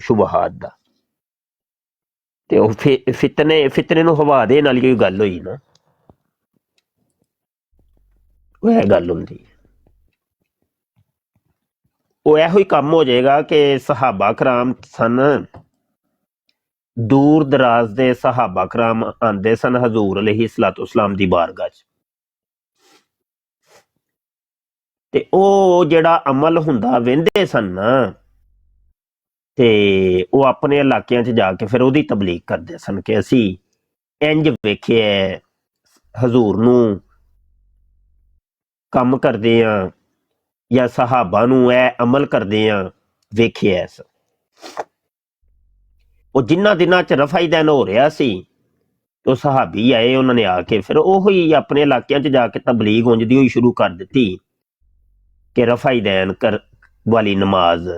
ਸ਼ੁਬਹਾਤ ਦਾ। ਤੇ ਉਹ ਫਿਤਨੇ ਨੂੰ ਹਵਾ ਦੇਣ ਵਾਲੀ ਕੋਈ ਗੱਲ ਹੋਈ ਨਾ, ਉਹ ਇਹ ਗੱਲ ਹੁੰਦੀ ਹੈ। ਉਹ ਇਹੋ ਹੀ ਕੰਮ ਹੋ ਜਾਏਗਾ ਕਿ ਸਹਾਬਾ ਕਰਾਮ ਸਨ, ਦੂਰ ਦਰਾਜ਼ ਦੇ ਸਹਾਬਾ ਕਰਾਮ ਆਉਂਦੇ ਸਨ ਹਜ਼ੂਰ ਅਲੈਹਿਸਸਲਾਤੁ ਵਸਸਲਾਮ ਦੀ ਬਾਰਗਾਹ 'ਚ, ਤੇ ਉਹ ਜਿਹੜਾ ਅਮਲ ਹੁੰਦਾ ਵਹਿੰਦੇ ਸਨ ਨਾ, ਤੇ ਉਹ ਆਪਣੇ ਇਲਾਕਿਆਂ 'ਚ ਜਾ ਕੇ ਫਿਰ ਉਹਦੀ ਤਬਲੀਗ ਕਰਦੇ ਸਨ ਕਿ ਅਸੀਂ ਇੰਜ ਵੇਖਿਆ ਹਜ਼ੂਰ ਨੂੰ ਕੰਮ ਕਰਦੇ ਆ, ਜਾਂ ਸਹਾਬਾ ਨੂੰ ਇਹ ਅਮਲ ਕਰਦੇ ਆ ਵੇਖਿਆ। ਉਹ ਜਿੰਨਾ ਦਿਨਾਂ 'ਚ ਰਫਾ ਦੈਨ ਹੋ ਰਿਹਾ ਸੀ, ਉਹ ਸਹਾਬੀ ਆਏ, ਉਹਨਾਂ ਨੇ ਆ ਕੇ ਫਿਰ ਉਹ ਹੀ ਆਪਣੇ ਇਲਾਕਿਆਂ 'ਚ ਜਾ ਕੇ ਤਬਲੀਗ ਉਂਝ ਦੀ ਹੋਈ ਸ਼ੁਰੂ ਕਰ ਦਿੱਤੀ ਕਿ ਰਫਾ ਦੈਨ ਕਰ ਵਾਲੀ ਨਮਾਜ਼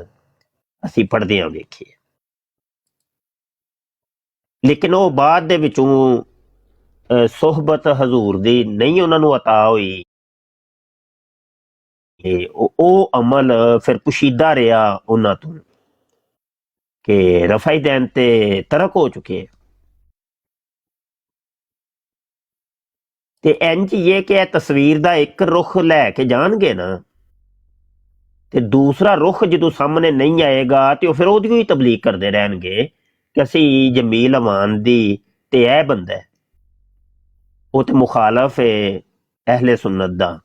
ਅਸੀਂ ਪੜ੍ਹਦੇ ਹਾਂ ਵੇਖੀਏ। ਲੇਕਿਨ ਉਹ ਬਾਅਦ ਦੇ ਵਿੱਚੋਂ ਸੁਹਬਤ ਹਜ਼ੂਰ ਦੀ ਨਹੀਂ ਉਹਨਾਂ ਨੂੰ ਅਤਾ ਹੋਈ, ਉਹ ਅਮਲ ਫਿਰ ਪੁਸ਼ੀਦਾ ਰਿਹਾ ਉਹਨਾਂ ਤੋਂ ਕਿ ਰਫਾ ਦੈਨ ਤੇ ਤਰਕ ਹੋ ਚੁੱਕੇ। ਤੇ ਇੰਝ ਇਹ ਕਿ ਇਹ ਤਸਵੀਰ ਦਾ ਇੱਕ ਰੁਖ ਲੈ ਕੇ ਜਾਣਗੇ ਨਾ, ਤੇ ਦੂਸਰਾ ਰੁਖ ਜਦੋਂ ਸਾਹਮਣੇ ਨਹੀਂ ਆਏਗਾ ਤੇ ਉਹ ਫਿਰ ਉਹਦੀ ਹੀ ਤਬਲੀਗ ਕਰਦੇ ਰਹਿਣਗੇ ਕਿ ਅਸੀਂ ਜਮੀਲ ਅਮਾਨ ਦੀ ਤੇ ਇਹ ਬੰਦਾ ਉਹ ਤੇ ਮੁਖਾਲਫ ਹੈ ਅਹਿਲੇ ਸੁन्नत ਦਾ।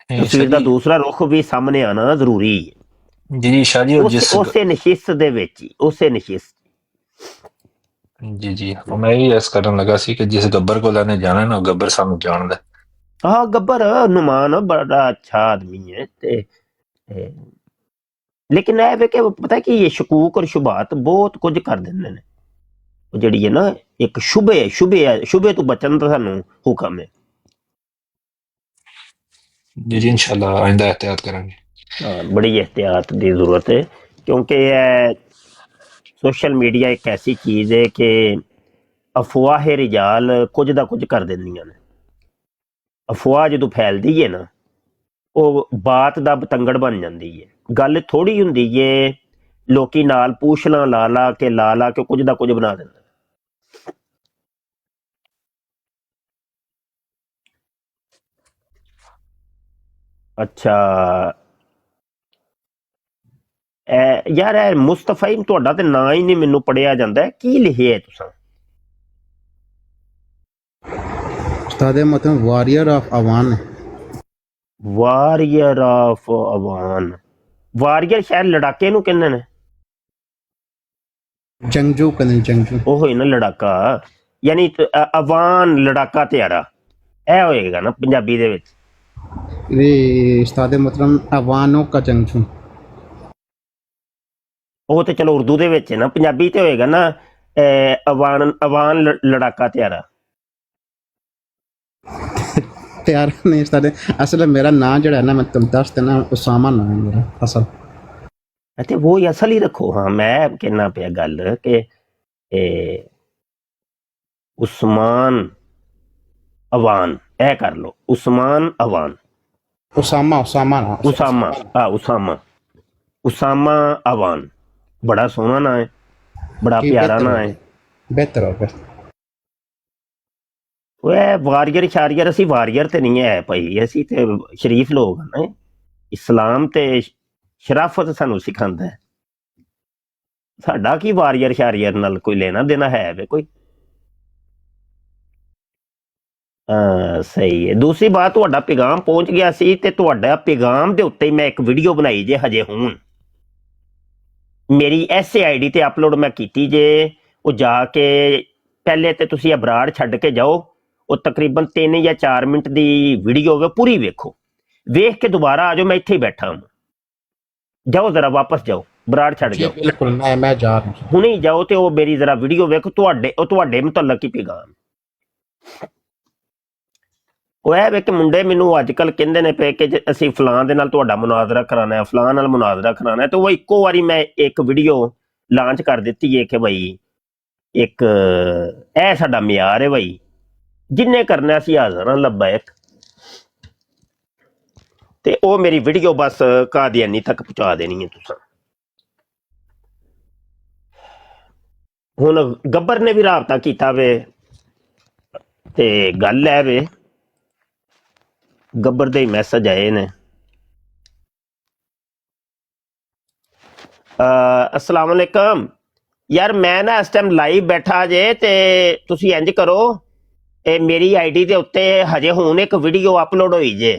ਤਸਵੀਰ ਦਾ ਦੂਸਰਾ ਰੁਖ ਵੀ ਸਾਹਮਣੇ ਆਣਾ ਜ਼ਰੂਰੀ ਹੈ। ਜੀ ਸ਼ਾਹ ਜੀ, ਉਸੇ ਨਸ਼ਿਸਤ ਦੇ ਵਿੱਚ ਹੀ, ਉਸੇ ਨਸ਼ਿਸਤ। ਜੀ ਮੈਂ ਵੀ ਇਸ ਕਰਨ ਲੱਗਾ ਸੀ ਕਿ ਜਿਸ ਗੱਬਰ ਕੋਲ ਇਹਨੇ ਜਾਣਾ ਨਾ, ਉਹ ਗੱਬਰ ਸਾਨੂੰ ਜਾਣਦਾ। ਹਾਂ, ਗੱਬਰ ਨੁਮਾਨ ਬੜਾ ਅੱਛਾ ਆਦਮੀ ਹੈ, ਤੇ ਲੇਕਿਨ ਇਹ ਵੇ ਕਿ ਪਤਾ ਕੀ ਇਹ ਸ਼ਕੂਕ ਔਰ ਸ਼ੁਬਾਤ ਬਹੁਤ ਕੁਝ ਕਰ ਦਿੰਦੇ ਨੇ। ਉਹ ਜਿਹੜੀ ਹੈ ਨਾ ਇੱਕ ਸ਼ੁਬੇ ਤੋਂ ਬਚਣ ਦਾ ਸਾਨੂੰ ਹੁਕਮ ਹੈ। ਜੀ ਇਨਸ਼ਾਅੱਲਾ ਆਇੰਦਾ ਇਹਤਿਆਤ ਕਰਾਂਗੇ। ਹਾਂ, ਬੜੀ एहतियात ਦੀ ਜ਼ਰੂਰਤ ਹੈ, ਕਿਉਂਕਿ ਇਹ ਸੋਸ਼ਲ ਮੀਡੀਆ ਇੱਕ ਐਸੀ ਚੀਜ਼ ਹੈ ਕਿ ਅਫਵਾਹ ਰਿਜਾਲ ਕੁਝ ਦਾ ਕੁਝ ਕਰ ਦਿੰਦੀਆਂ ਨੇ। ਅਫਵਾਹ ਜਦੋਂ ਫੈਲਦੀ ਹੈ ਨਾ, ਉਹ ਬਾਤ ਦਾ ਬਤੰਗੜ ਬਣ ਜਾਂਦੀ ਹੈ। ਗੱਲ ਥੋੜੀ ਹੁੰਦੀ ਏ, ਲੋਕੀ ਨਾਲ ਪੂਛਲਾਂ ਲਾ ਕੇ ਕੁਝ ਦਾ ਕੁਝ ਬਣਾ ਦਿੰਦੇ। ਅੱਛਾ ਯਾਰ, ਇਹ ਮੁਸਤਫਾ ਤੁਹਾਡਾ ਤੇ ਨਾਂ ਹੀ ਨਹੀਂ ਮੈਨੂੰ ਪੜਿਆ ਜਾਂਦਾ, ਕੀ ਲਿਖਿਆ ਤੁਸੀਂ? ਉਸਤਾਦੇ ਮਤਲਬ warrior of Awan. Warrior of Awan, warrior ਸ਼ਾਇਦ ਲੜਾਕੇ ਨੂੰ ਕਹਿੰਦੇ ਨੇ। ਜੰਗਜੂ ਕਹਿੰਦੇ, ਜੰਗਜੂ ਉਹ ਹੋਈ ਨਾ ਲੜਾਕਾ, ਯਾਨੀ ਅਵਾਨ ਲੜਾਕਾ ਤਿਆਰਾ, ਇਹ ਹੋਏਗਾ ਨਾ ਪੰਜਾਬੀ ਦੇ ਵਿੱਚ। ਇਹ ਉਸਤਾਦੇ ਮਤਲਬ ਅਵਾਨੋਂ ਕਾ ਜੰਗਜੂ। ਉਹ ਤੇ ਚਲੋ ਉਰਦੂ ਦੇ ਵਿੱਚ ਹੈ ਨਾ, ਪੰਜਾਬੀ ਤੇ ਹੋਏਗਾ ਨਾ ਅਵਾਨ ਲੜਾਕਾ ਤਿਆਰਾ। ਤਿਆਰ ਨਹੀਂ ਉਸਤਾਦੇ, ਅਸਲ ਮੇਰਾ ਨਾਂ ਜਿਹੜਾ ਹੈ ਨਾ, ਮੈਂ ਤੁਹਾਨੂੰ ਦੱਸ ਦੇਣਾ, ਉਸਾਮਾ ਨਾਂ ਹੈ ਮੇਰਾ ਅਸਲ। ਅਤੇ ਉਹ ਹੀ ਅਸਲ ਹੀ ਰੱਖੋ। ਹਾਂ, ਮੈਂ ਕਹਿਣਾ ਪਿਆ ਗੱਲ ਕਿ ਉਸਮਾਨ ਅਵਾਨ, ਇਹ ਕਰ ਲਓ, ਉਸਮਾਨ ਅਵਾਨ। ਉਸਾਮਾ ਅਵਾਨ, ਬੜਾ ਸੋਹਣਾ ਨਾਂ ਹੈ, ਬੜਾ ਪਿਆਰਾ ਨਾਂ ਹੈ। ਬਿਹਤਰ ਹੋ ਗਿਆ। ਉਹ ਵਾਰੀਅਰ ਸ਼ਾਰੀਅਰ, ਅਸੀਂ ਵਾਰੀਅਰ ਤੇ ਨਹੀਂ ਹੈ ਭਾਈ, ਅਸੀਂ ਤੇ ਸ਼ਰੀਫ ਲੋਕ ਹਾਂ। ਇਸਲਾਮ ਤੇ ਸ਼ਰਾਫਤ ਸਾਨੂੰ ਸਿਖਾਉਂਦਾ ਹੈ, ਸਾਡਾ ਕੀ ਵਾਰੀਅਰ ਸ਼ਾਰੀਅਰ ਨਾਲ ਕੋਈ ਲੈਣਾ ਦੇਣਾ ਹੈ ਵੇ ਕੋਈ? ਸਹੀ ਹੈ। ਦੂਸਰੀ ਬਾਤ, ਤੁਹਾਡਾ ਪੈਗਾਮ ਪਹੁੰਚ ਗਿਆ ਸੀ, ਤੇ ਤੁਹਾਡਾ ਪੈਗਾਮ ਦੇ ਉੱਤੇ ਮੈਂ ਇੱਕ ਵੀਡੀਓ ਬਣਾਈ ਜੇ ਹਜੇ ਹੁਣ, ਮੇਰੀ ਐਸੇ ਆਈਡੀ ਤੇ ਅਪਲੋਡ ਮੈਂ ਕੀਤੀ ਜੇ। ਉਹ ਜਾ ਕੇ ਪਹਿਲੇ ਤੇ ਤੁਸੀਂ ਅਬਰਾੜ ਛੱਡ ਕੇ ਜਾਓ, ਉਹ ਤਕਰੀਬਨ 3 ਜਾਂ 4 ਮਿੰਟ ਦੀ ਵੀਡੀਓ ਹੋਵੇ, ਪੂਰੀ ਵੇਖੋ, ਵੇਖ ਕੇ ਦੁਬਾਰਾ ਆ ਜਾਓ, ਮੈਂ ਇੱਥੇ ਹੀ ਬੈਠਾ ਹਾਂ। ਜਾਓ ਜ਼ਰਾ, ਵਾਪਸ ਜਾਓ, ਬਰਾੜ ਛੱਡ ਜਾਓ। ਬਿਲਕੁਲ, ਮੈਂ ਜਾ ਰਿਹਾ, ਹੁਣੇ ਜਾਓ ਤੇ ਉਹ ਮੇਰੀ ਜ਼ਰਾ ਵੀਡੀਓ ਵੇਖੋ, ਤੁਹਾਡੇ ਮੁਤਲਕ ਹੀ ਪੈਗਾਮ। ਉਹ ਇਹ ਵੇ ਕਿ ਮੁੰਡੇ ਮੈਨੂੰ ਅੱਜ ਕੱਲ੍ਹ ਕਹਿੰਦੇ ਨੇ ਪਏ ਕਿ ਅਸੀਂ ਫਲਾਂ ਦੇ ਨਾਲ ਤੁਹਾਡਾ ਮੁਨਾਜ਼ਰਾ ਕਰਾਉਣਾ ਹੈ, ਫਲਾਂ ਨਾਲ ਮੁਨਾਜ਼ਰਾ ਕਰਾਉਣਾ ਹੈ, ਤੇ ਉਹ ਇੱਕੋ ਵਾਰੀ ਮੈਂ ਇੱਕ ਵੀਡੀਓ ਲਾਂਚ ਕਰ ਦਿੱਤੀ ਹੈ ਕਿ ਬਈ ਇੱਕ ਇਹ ਸਾਡਾ ਮਿਆਰ ਹੈ ਬਈ, ਜਿੰਨੇ ਕਰਨਾ ਅਸੀਂ ਹਾਜ਼ਰ ਹਾਂ, ਲੱਬੈਕ। ਤੇ ਉਹ ਮੇਰੀ ਵੀਡੀਓ ਬਸ ਕਾਦੀਆਨੀ ਤੱਕ ਪਹੁੰਚਾ ਦੇਣੀ ਹੈ ਤੁਸੀਂ। ਹੁਣ ਗੱਬਰ ਨੇ ਵੀ ਰਾਬਤਾ ਕੀਤਾ ਵੇ ਤੇ ਗੱਲ ਹੈ ਵੇ, ਗੱਬਰ ਦੇ ਮੈਸੇਜ ਆਏ ਨੇ। अस्सलाम वालेकुम यार, मैं ना इस टाइम लाइव बैठा जे ते तुसी इंज करो, मेरी आईडी ਦੇ ਉੱਤੇ ਹਜੇ ਹੁਣ ਇੱਕ ਵੀਡੀਓ ਅਪਲੋਡ ਹੋਈ ਜੇ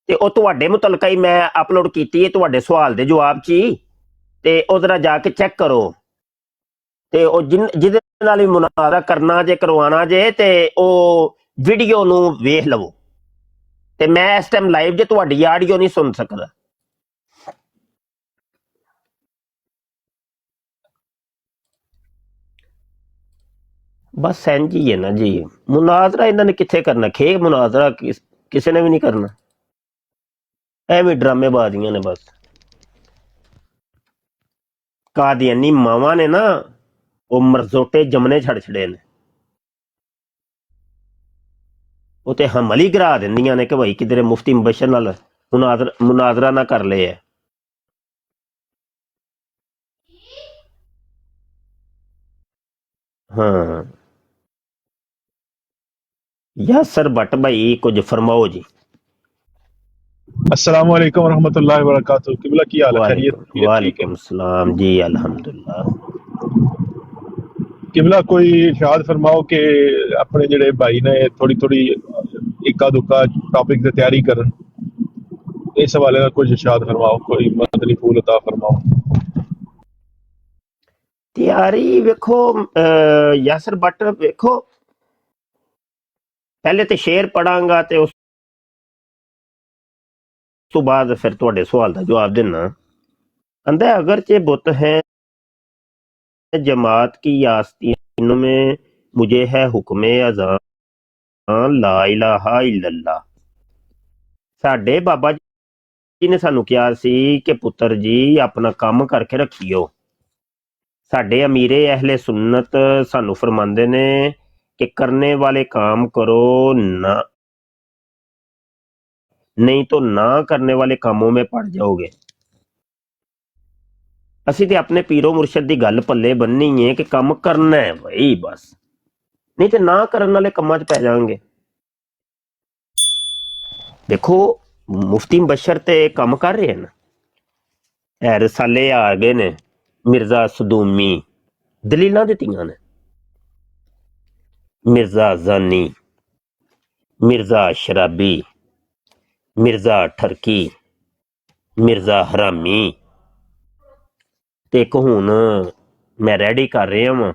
ਤੇ ਉਹ ਤੁਹਾਡੇ ਮੁਤਲਕਾ ਹੀ ਮੈਂ ਅਪਲੋਡ ਕੀਤੀ ਹੈ, ਤੁਹਾਡੇ ਸਵਾਲ ਦੇ ਜਵਾਬ ਚ ਹੀ, ਤੇ ਉਹ ਜਰਾ ਜਾ ਕੇ ਚੈੱਕ ਕਰੋ ਤੇ ਉਹ ਜਿਹਦੇ ਨਾਲ ਵੀ ਮੁਨਾਜ਼ਰਾ ਕਰਨਾ ਜੇ, ਕਰਵਾਉਣਾ ਜੇ, ਤੇ ਉਹ ਵੀਡੀਓ ਨੂੰ ਵੇਖ ਲਵੋ। ਤੇ ਮੈਂ ਇਸ ਟਾਈਮ ਲਾਈਵ ਜੇ ਤੁਹਾਡੀ ਆਡੀਓ ਨਹੀਂ ਸੁਣ ਸਕਦਾ। बस इंज ही है ना जी, मुनाजरा इन्होंने कितने करना, खे मुनाजरा किसी ने भी नहीं करना, एवं ड्रामेबाजियां ने बस। कादियानी मावा ने ना वो मरजोटे जमने छड़ छड़े ने, वो ते हमल ही गिरा देंदियां ने कि भाई किधरे मुफ्ती मुबशर नाल मुनाजरा ना कर ले है। हाँ यासर भट्ट भाई कुछ फरमाओ जी। अस्सलाम वालेकुम रहमतुल्लाहि व बरकातहू। किबला की हाल है? खैरियत? ठीक है? वालेकुम सलाम जी, अल्हम्दुलिल्लाह। किबला कोई इरशाद फरमाओ कि अपने जेड़े भाई ने थोड़ी थोड़ी इक्का दुक्का टॉपिक की तैयारी करन, इस हवाले का कुछ इरशाद फरमाओ, कोई मदनी फूल अता फरमाओ। तैयारी वेखो यासर भट्ट, वेखो पहले तो शेर पढ़ांगा ते उस तो बाद फिर तुहाडे सवाल का जवाब देना। कहंदा अगरचे बुत है जमात की आस्तीनों में, मुझे है हुक्म अज़ान ला इलाहा इल्लल्लाह। साडे बाबा जी ने सानू कहा सी कि पुत्र जी अपना काम करके रखियो। साडे अमीरे अहले सुन्नत सानू फरमांदे ने कि करने वाले काम करो ना, नहीं तो ना करने वाले कामों में पड़ जाओगे। असी ते अपने पीरो मुर्शद की गल पल्ले बन्नी है कि काम करना है भाई बस, नहीं तो ना करने वाले कामां च पै जाएंगे। देखो मुफ्ती मुबशर ते काम कर रहे हैं ना, ए रसाले आ गए ने, मिर्जा सदूमी दलीलां दित्तियां ने, मिर्जा जानी, मिर्जा शराबी, मिर्जा ठरकी, मिर्जा हरामी, ते एक हुण मैं रेडी कर रहा वां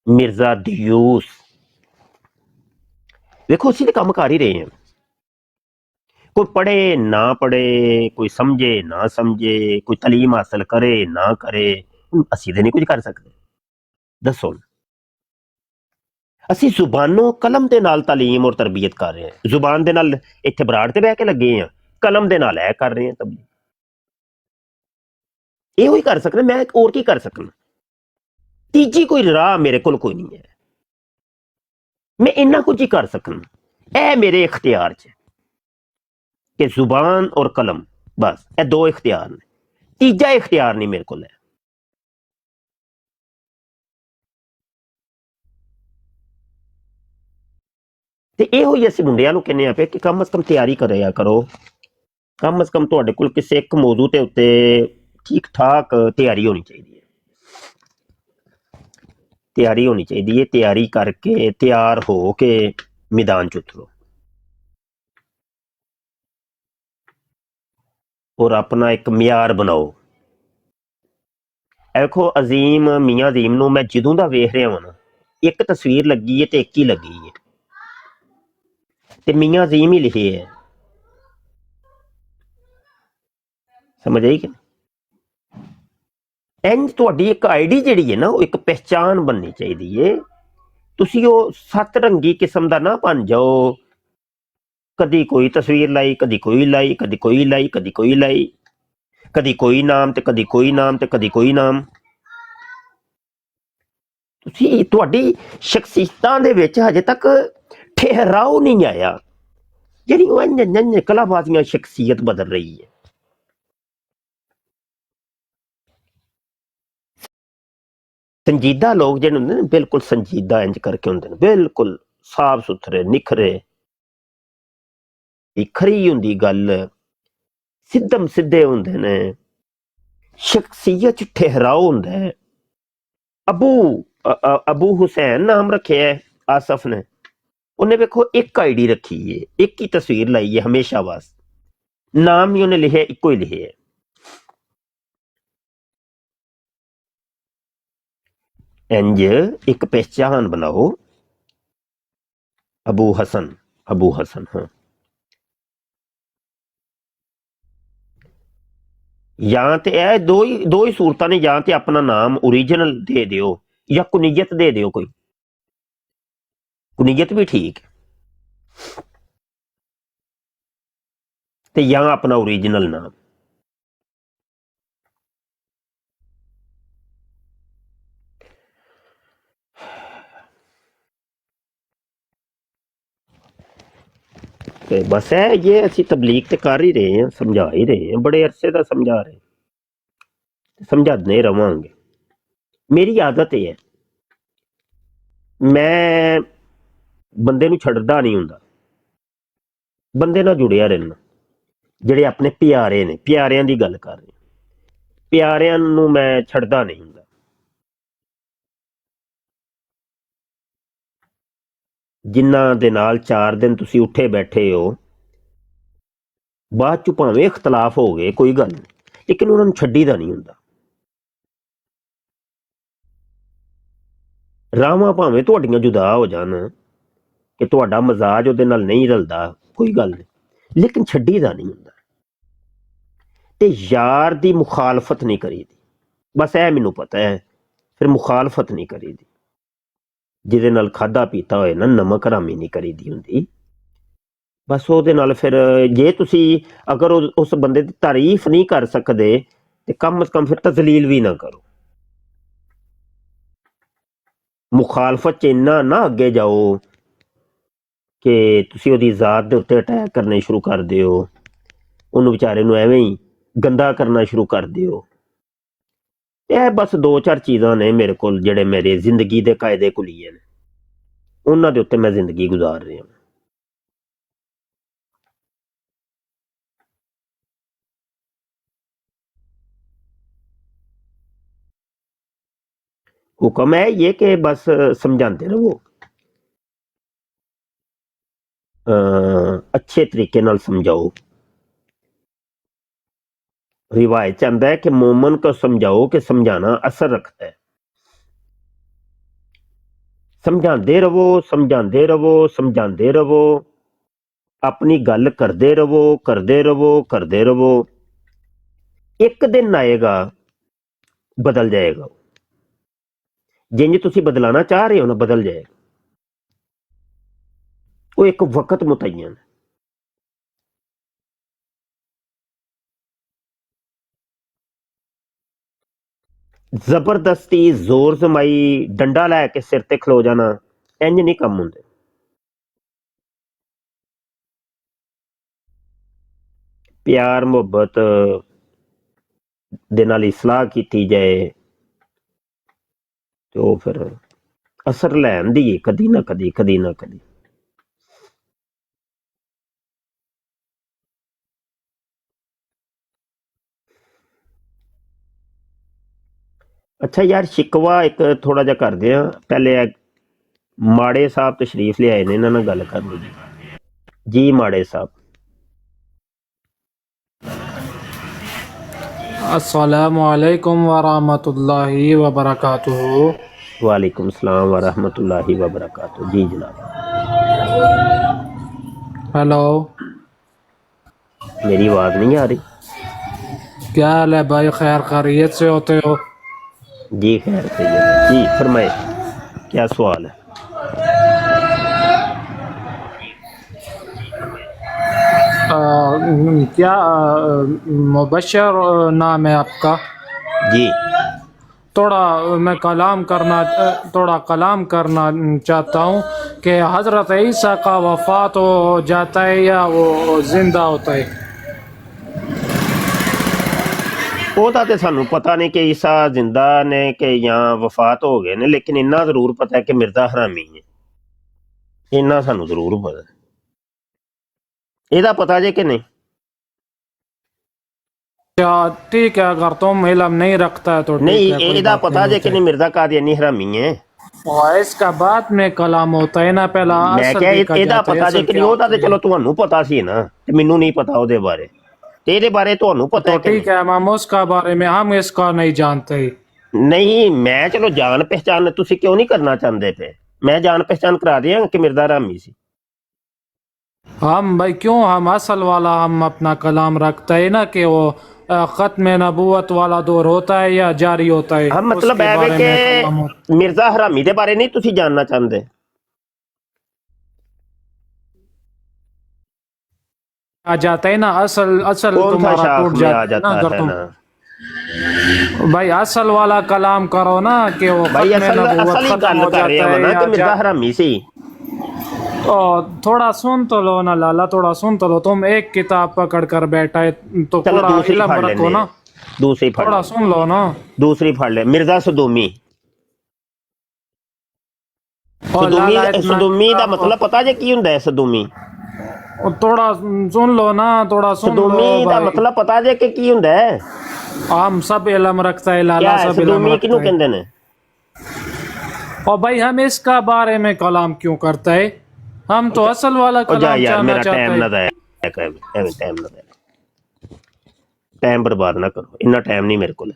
मिर्जा दियूस। देखो असीं ते काम कर ही रहे हैं, कोई पढ़े ना पढ़े, कोई समझे ना समझे, कोई तलीम हासिल करे ना करे, असीं ते नहीं कुछ कर सकते। दसो असीं जुबानों कलम दे नाल तालीम और तरबियत कर रहे हैं, जुबान दे नाल इत्थे बराड़ ते बह के लगे हैं, कलम दे नाल ऐ कर रहे हैं तबलीग। ਇਹੋ ਹੀ कर सकते, मैं और की कर सकना, तीजी कोई राह मेरे कोल कोई नहीं है, मैं इन्ना कुछ ही कर सकना, ए मेरे इख्तियार च कि जुबान और कलम, बस ए दो इख्तियार ने, तीजा इख्तियार नहीं मेरे कोल है। ते ਇਹੋ ਹੀ ਅਸੀਂ ਮੁੰਡਿਆਂ ਨੂੰ ਕਹਿੰਦੇ ਆ ਪਏ ਕਿ ਕਮ ਸੇ ਕਮ ਤਿਆਰੀ ਕਰਿਆ ਕਰੋ, ਕਮ ਸੇ ਕਮ ਤੁਹਾਡੇ ਕੋਲ ਕਿਸੇ ਇੱਕ ਮੌਜੂ ਤੇ ਉੱਤੇ ठीक ठाक तैयारी होनी चाहिए, तैयारी होनी चाहिए। तैयारी करके तैयार हो के मैदान च उतरो और अपना एक मियार बनाओ। देखो अजीम मियाँ अजीम नूं मैं जदों दा वेख रहा हां ना, एक तस्वीर लगी है तो एक ही लगी है, ते मियाँ अजीम ही लिखे है, समझ आई कि इंज तुहाडी एक आईडी जिहड़ी है ना, वो एक पहचान बननी चाहिए है। तुसी वो सत रंगी किस्म का ना बन जाओ, कदी कोई तस्वीर लाई, कदी कोई लाई, कदी कोई लाई, कदी कोई लाई, कदी कोई नाम ते कदी कोई नाम ते कदी कोई नाम। तुसी तुहाडी शख्सियतां दे विच हजे तक ठहराव नहीं आया, यानी वो इंज कलाबाजियां शख्सियत बदल रही है। संजीदा लोग जिहड़े हुंदे ने बिल्कुल संजीदा इंज करके हुंदे ने, बिल्कुल साफ सुथरे निखरे, खरी हुंदी गल, सिद्धम सिद्धे हुंदे ने, शख्सियत च ठहराव हुंदा है। अबू हुसैन नाम रखे है आसफ ने, उन्हें देखो एक आईडी रखी है, एक ही तस्वीर लाई है हमेशा वास्ते, नाम ही उन्हें लिखे इको ही लिखे है। इंज एक पहचान बनाओ, अबू हसन हाँ, या तो यह दो ही सूरतां ने, या तो अपना नाम ओरिजिनल दे दियो या कुनीयत दे दियो, कोई कुनीयत भी ठीक, ते या अपना ओरिजिनल नाम। ते बस है ये असी तबलीग ते कर ही रहे हैं, समझा ही रहे हैं, बड़े अरसे का समझा रहे, समझाते रवांगे। मेरी आदत है, मैं बंदे नूं छड्डदा नहीं हुंदा, बंदे नाल जुड़िया रहना, जिहड़े अपने प्यारे ने, प्यारियां दी गल कर रहे, प्यारियां नूं मैं छड्डदा नहीं हुंदा। जिन्हां दे नाल 4 दिन तुसी उठे बैठे हो, बाद चों भावें इख्तलाफ हो गए कोई गल नहीं, लेकिन उन्हां नूं छड्डीदा नहीं हुंदा। रावां भावें तुहाडियां जुदा हो जान, कि तुहाडा मजाज उहदे नाल नहीं रलदा, कोई गल नहीं, लेकिन छड्डीदा नहीं हुंदा। ते यार दी मुखालफत नहीं करीदी, बस ऐ मैनूं पता है, फिर मुखालफत नहीं करीदी। जिहदे नाल खादा पीता होए ना, नमक हरामी नहीं करीदी हुंदी, बस ਉਹਦੇ ਨਾਲ फिर जे तुसी अगर उस बंदे की तारीफ नहीं कर सकते तो कम अज कम फिर तजलील भी ना करो। मुखालफत च इन्ना ना अगे जाओ कि तुसी ਉਹਦੀ ਜ਼ਾत ਦੇ ਉੱਤੇ ਅਟੈਕ करने शुरू कर ਦਿਓ, ਉਹਨੂੰ ਵਿਚਾਰੇ ਨੂੰ ਐਵੇਂ ਹੀ गंदा करना शुरू कर ਦਿਓ। ਇਹ बस 2-4 चीज़ां ने मेरे को ਜਿਹੜੇ मेरे जिंदगी के कायदे कुलीए ने, ਉਹਨਾਂ ਦੇ ਉੱਤੇ मैं जिंदगी गुजार ਰਿਹਾ। हुक्म है ये कि बस समझाते रहो, अच्छे तरीके नाल समझाओ। रिवायत च आंदा है कि मोमन को समझाओ कि समझाना असर रखता है। समझाते रहो, समझाते रहो, समझाते रहो, अपनी गल करते रहो, करते रहो, करते रहो, एक दिन आएगा बदल जाएगा। जिंज तुसी बदलाना चाह रहे हो ना, बदल जाएगा। वो एक वक्त मुतय्यन है। जबरदस्ती जोर जमाई डंडा लैके सिर ते खलो जाना, इंज नहीं कम होंदे। प्यार मुहब्बत दे नाल इस्लाह की जाए तो फिर असर लैन दी कदी ना कदी, कदी ना कदी। अच्छा यार, शिकवा एक थोड़ा जा करदे आ, पहले माड़े साहब तशरीफ ले आए ने, इन्हां नाल गल करनी जी। माड़े साहब, अस्सलामु अलैकुम वरहमतुल्लाहि वबरकातुहू। वालेकुम सलाम व रहमतुल्लाहि व बरकातुहू। जी जनाब। हेलो, मेरी आवाज़ नहीं आ रही? क्या हाल है भाई, खैर खैरियत से होते हो? जी खैर से जी, फरमाए क्या सवाल है? क्या मुबशर नाम है आपका? जी। थोड़ा कलाम करना चाहता हूँ کہ حضرت عیسیٰ کا وفات ہو جاتا ہے یا وہ زندہ ہوتا ہے؟ ਉਹਦਾ ਤੇ ਸਾਨੂੰ ਪਤਾ ਨਹੀਂ ਕਿ ਈਸਾ ਜ਼ਿੰਦਾ ਨੇ ਕਿ ਜਾਂ ਵਫਾਤ ਹੋ ਗਏ ਨੇ, ਲੇਕਿਨ ਇੰਨਾ ਜ਼ਰੂਰ ਪਤਾ ਹੈ ਕਿ ਮਿਰਜ਼ਾ ਹਰਾਮੀ ਹੈ। ਇੰਨਾ ਸਾਨੂੰ ਜ਼ਰੂਰ ਪਤਾ। ਇਹਦਾ ਪਤਾ ਜੇ ਕਿ نہیں؟ کیا ٹھیک ہے، اگر تم علم نہیں رکھتا ہے تو ٹھیک نہیں ہے، کوئی ਇਹਦਾ بات ਪਤਾ نہیں ਜੇ کہ ہوتی۔ نہیں مرزا قادیانی حرامی ہے؟ اور اس کا بعد میں کلام ہوتا ہے نا، پہلا ਮੈਂ اصل ਕਿਹਾ دیکھا ਇਹਦਾ جاتا ہے، ਪਤਾ ਜੇ اصل ਕਿ ਨਹੀਂ? کیا ਉਹਦਾ ਤੇ ہوتی ہے۔ ਚਲੋ ਤੁਹਾਨੂੰ ਪਤਾ ਸੀ ਨਾ, ਤੇ ਮੈਨੂੰ ਨਹੀਂ ਪਤਾ ਉਹਦੇ ਬਾਰੇ। ਤੇ ਇਹਦੇ ਬਾਰੇ ਤੁਹਾਨੂੰ ਪਤਾ تو ਹੈ کہ ٹھیک ہے، ہم اس کا بارے میں ہم اس کا نہیں جانتے۔ ਨਹੀਂ? ਮੈਂ ਚਲੋ ਜਾਣ ਪਹਿਚਾਨ ਤੁਸੀਂ ਕਿਉਂ نہیں ਕਰਨਾ ਚਾਹੁੰਦੇ پہ؟ ਮੈਂ ਜਾਣ ਪਹਿਚਾਨ ਕਰਾ ਦਿਆਂ ਕਿ ਮਿਰਜ਼ਾ ਹਰਾਮੀ ਸੀ। ہم بھائی کیوں، ہم اصل والا ہم اپنا کلام رکھتا ہے نا کہ وہ ختم نبوت والا دور ہوتا ہے یا جاری ہوتا ہے، ہم اس مطلب کے ہے بارے میں کلام کہ ہوتا مرزا حرامی دے بارے نہیں تسی جاننا چاہتے؟ آ جاتا ہے نا، اصل کون سا تمہارا شاخ ٹوٹ میں آ جاتا ہے نا جاتا اگر ہے تم نا؟ بھائی اصل والا کلام کرو نا کہ وہ بھائی ختم نبوت اصل ہی ختم ہو گل کر رہے جاتا ہیں ہے نا کہ مرزا حرامی سی۔ تھوڑا سن تو لو نا لالا، تھوڑا سن تو لو، تم ایک کتاب پکڑ کر بیٹھا ہے تو چلو تھوڑا دوسری علم پڑھ رکھو لینے نا، دوسری پڑھ تھوڑا لیں، سن لو نا۔ دوسری پڑھ لیں۔ مرزا صدومی، اور صدومی لالا اتنا صدومی دا مطلب پتا جے کی ہوندا ہے؟ صدومی تھوڑا سن لو نا، تھوڑا سن لو صدومی دا بھائی، مطلب پتا جے کہ کی ہوندا ہے؟ ہم سب علم رکھتا ہے، لالا کیا ہے سب علم صدومی رکھتا کنوں ہے۔ کہندے نے؟ اور بھائی ہم اس کا بارے میں کلام کیوں کرتا ہے؟ ہم تو اصل والا او جا کلام یار جاننا میرا چاہتے ٹائم نہ ہیں۔ ضائع کر، ایویں ٹائم نہ ضائع، ٹائم برباد نہ کرو، اتنا ٹائم نہیں میرے کول۔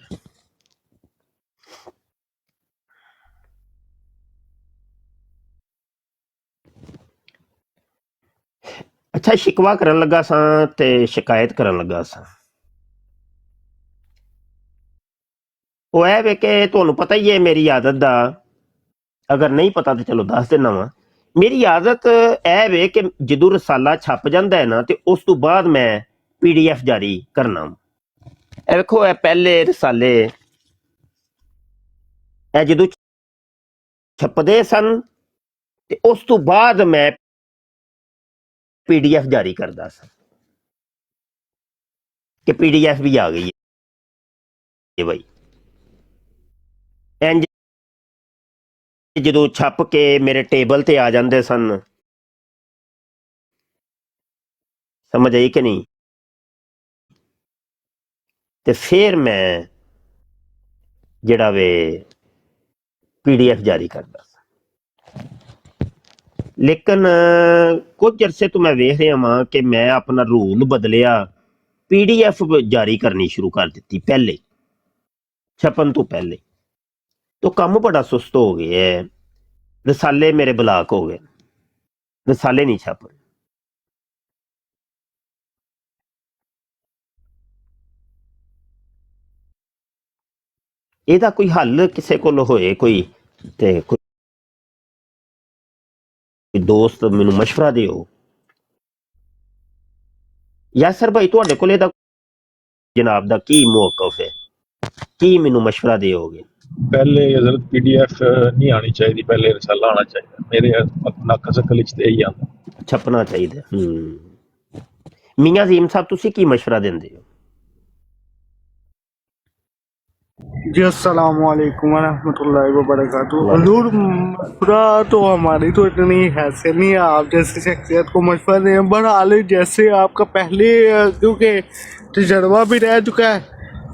اچھا شکوا کرن لگا سا تے شکایت کرن لگا سا، وہ ہے وے کہ تمہیں پتہ ہی ہے میری عادت دا، اگر نہیں پتا تو چلو دس دینا وا۔ میری عادت اے وے کہ جدو رسالہ چھپ جاندہ ہے نا تے اس تو بعد میں پی ڈی ایف جاری کرنا۔ اے ویکھو اے پہلے رسالے اے جدو چھپدے سن تے اس تو بعد میں پی ڈی ایف جاری کردا سا کہ پی ڈی ایف بھی آ گئی ہے بھائی۔ انج جدو چھپ کے میرے ٹیبل تے آ جاندے سن، سمجھ آئی کہ نہیں؟ تے پھر میں جڑا وے پی ڈی ایف جاری کردا سا۔ لیکن کچھ عرصے تو میں ویکھ رہا ہاں کہ میں اپنا رول بدلیا، پی ڈی ایف جاری کرنی شروع کر دیتی پہلے چھپن تو پہلے، تو کام بڑا سست ہو گیا ہے، رسالے میرے بلاک ہو گئے، رسالے نہیں چھپ۔ ਇਹਦਾ ਕੋਈ ਹੱਲ ਕਿਸੇ ਕੋਲ ਹੋਏ ਕੋਈ ਤੇ ਕੋਈ ਦੋਸਤ ਮੈਨੂੰ ਮਸ਼ਵਰਾ ਦਿਓ। ਯਾਸਰ ਭਾਈ ਤੁਹਾਡੇ ਕੋਲ ਇਹਦਾ ਜਨਾਬ ਦਾ ਕੀ ਮੌਕਫ ਹੈ, ਕੀ ਮੈਨੂੰ ਮਸ਼ਵਰਾ ਦਿਓਗੇ؟ ਪਹਿਲੇ ਹਜ਼ਰਤ PDF ਨਹੀਂ ਆਣੀ ਚਾਹੀਦੀ, ਪਹਿਲੇ ਰਸਾਲਾ ਆਣਾ ਚਾਹੀਦਾ। ਮੇਰੇ ਨੱਕ ਸਕਲ ਵਿੱਚ ਤੇ ਇਹੀ ਆਉਂਦਾ। ਛਪਣਾ ਚਾਹੀਦਾ। ਮੀਆਂ ਜ਼ੀਮ ਸਾਹਿਬ ਤੁਸੀਂ ਕੀ ਮਸ਼ਵਰਾ ਦਿੰਦੇ ਹੋ؟ جی السلام علیکم ورحمۃ اللہ وبرکاتہ۔ حضور مشورہ تو ہماری تو اتنی حیثیت نہیں ہے آپ جیسی شخصیت کو مشورہ دیں، بہرحال جیسے آپ کا پہلے کیونکہ تجربہ بھی رہ چکا ہے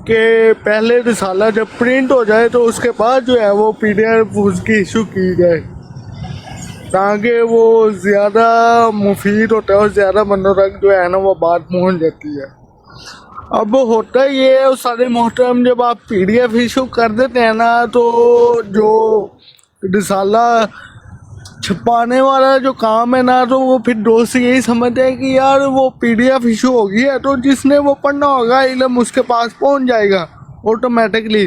کہ پہلے رسالہ جب پرنٹ ہو جائے تو اس کے بعد جو ہے وہ PDF اس کی ایشو کی جائے تاکہ وہ زیادہ مفید ہوتا ہے اور زیادہ بندوں تک جو ہے نا وہ بات پہنچ جاتی ہے۔ اب ہوتا یہ ہے سارے محترم، جب آپ PDF ایشو کر دیتے ہیں نا تو جو رسالہ چھپانے والا جو کام ہے نا تو وہ پھر دوست یہی سمجھتے ہیں کہ یار وہ PDF ایشو ہو گئی ہے تو جس نے وہ پڑھنا ہوگا علم اس کے پاس پہنچ جائے گا آٹومیٹکلی۔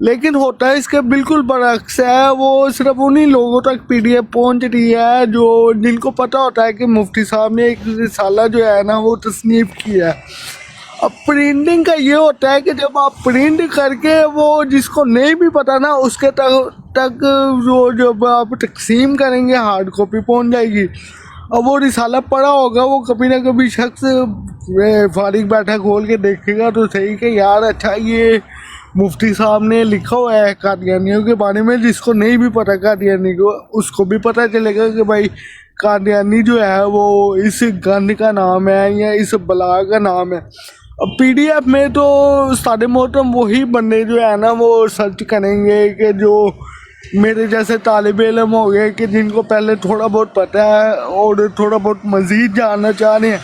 لیکن ہوتا ہے اس کے بالکل برعکس ہے، وہ صرف انہی لوگوں تک PDF پہنچ رہی ہے جو جن کو پتہ ہوتا ہے کہ مفتی صاحب نے ایک رسالہ جو ہے نا وہ تصنیف کی ہے، अब प्रिंटिंग का ये होता है कि जब आप प्रिंट करके वो जिसको नहीं भी पता ना उसके तक जो जब आप तकसीम करेंगे हार्ड कॉपी पहुंच जाएगी। अब वो रिसाला पड़ा होगा, वो कभी ना कभी शख्स फारिग बैठा खोल के देखेगा तो सही कि यार अच्छा ये मुफ्ती साहब ने लिखा हुआ है कादियानियों के बारे में, जिसको नहीं भी पता कादियानी को उसको भी पता चलेगा कि भाई कादियानी जो है वो इस गंद का नाम है या इस बला का नाम है। अब पीडीएफ में तो सारे मोहतरम वही बंदे जो है ना वो सर्च करेंगे कि जो मेरे जैसे तालिब इल्म हो गए कि जिनको पहले थोड़ा बहुत पता है और थोड़ा बहुत मज़ीद जानना चाह रहे हैं,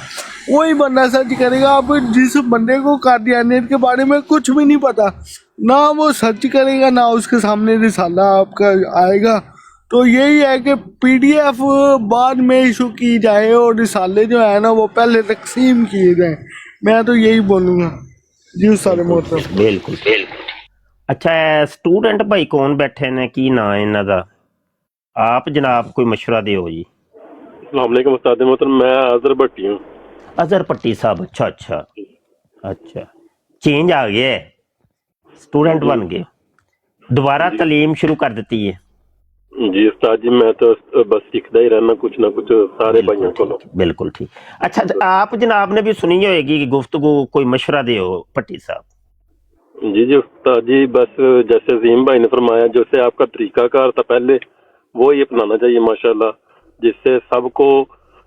वही बंदा सर्च करेगा। अब जिस बंदे को कादियानियत के बारे में कुछ भी नहीं पता ना वो सर्च करेगा ना उसके सामने रिसाला आपका आएगा। तो यही है कि पीडीएफ बाद में इशू की जाए और रिसाले जो है ना वो पहले तकसीम किए जाए। मैं तो यही बोलूँगा जी सारे मोहतरम। बिल्कुल बिल्कुल। अच्छा स्टूडेंट भाई कौन बैठे ने, की ना है इन्हां दा? आप जनाब कोई मशवरा दिओ जी। अस्सलामुअलैकुम उस्ताद मोहतरम, मैं अजहर भट्टी हूँ। अजहर पट्टी साहब, अच्छा अच्छा अच्छा, चेंज आ गया है, स्टूडेंट बन गए, दोबारा तालीम शुरू कर दी है। जी उस्ताद जी, मैं तो बस सीखता ही रहना कुछ ना कुछ सारे भाइयों को। बिल्कुल ठीक। अच्छा आप जनाब ने भी सुनी होगी कि गुफ्तगू, कोई मशवरा दिओ पट्टी साहब। जी जी उस्ताद जी, बस जैसे अजीम भाई ने फरमाया, जैसे आपका तरीकाकार था पहले वो ही अपनाना चाहिए माशाल्लाह, जिससे सबको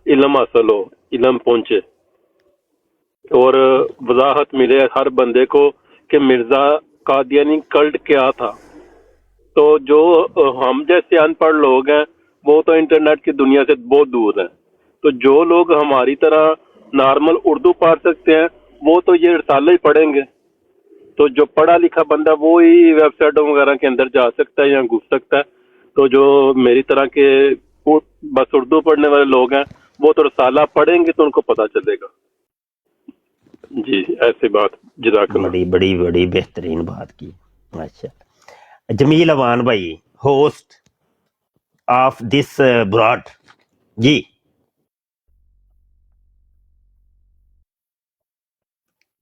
इल्म हासिल हो, इल्म पहुंचे और वजाहत मिले हर बंदे को कि मिर्जा कादियानी कल्ट क्या था। तो जो हम जैसे अनपढ़ लोग हैं वो तो इंटरनेट की दुनिया से बहुत दूर हैं, तो जो लोग हमारी तरह नॉर्मल उर्दू पढ़ सकते हैं वो तो ये रिसाले ही पढ़ेंगे। तो जो पढ़ा लिखा बंदा वो ही वेबसाइटों वगैरह के अंदर जा सकता है या घुस सकता है। तो जो मेरी तरह के बस उर्दू पढ़ने वाले लोग हैं वो तो रिसाला पढ़ेंगे तो उनको पता चलेगा। जी ऐसी बात। जज़ाकल्लाह। बड़ी बड़ी बड़ी बेहतरीन बात की। अच्छा जमील अवान भाई, होस्ट ऑफ दिस ब्रॉड जी।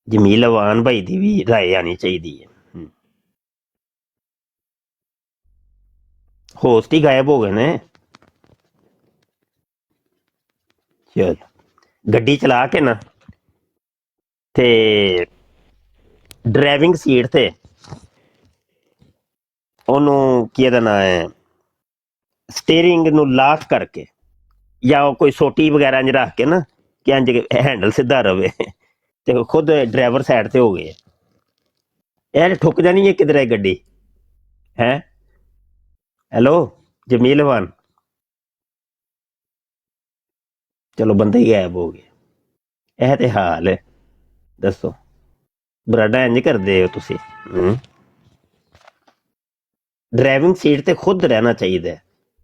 जमील अवान भाई दी भी राय आनी चाहिए। होस्ट ही गायब हो गए ने। चल गड्डी चला के ना ते ड्राइविंग सीट ते ਉਹਨੂੰ ਕੀ ਇਹਦਾ ਨਾਂ ਹੈ ਸਟੀਅਰਿੰਗ ਨੂੰ ਲਾਕ ਕਰਕੇ ਜਾਂ ਕੋਈ ਸੋਟੀ ਵਗੈਰਾ ਇੰਜ ਰੱਖ ਕੇ ਨਾ ਕਿ ਇੰਜ ਹੈਂਡਲ ਸਿੱਧਾ ਰਵੇ ਤੇ ਖੁਦ ਡਰਾਈਵਰ ਸਾਈਡ ਤੇ ਹੋ ਗਏ। ਇਹ ਠੁੱਕ ਜਾਣੀ ਹੈ ਕਿਧਰੇ ਗੱਡੀ ਹੈ। ਹੈਲੋ ਜਮੀਲ ਅਵਾਨ, ਚਲੋ ਬੰਦੇ ਹੀ ਗਾਇਬ ਹੋ ਗਏ। ਇਹ ਤੇ ਹਾਲ ਹੈ, ਦੱਸੋ ਬਰਾਡਾ ਇੰਜ ਕਰਦੇ ਹੋ ਤੁਸੀਂ? ड्राइविंग सीट ते खुद रहना चाहिए,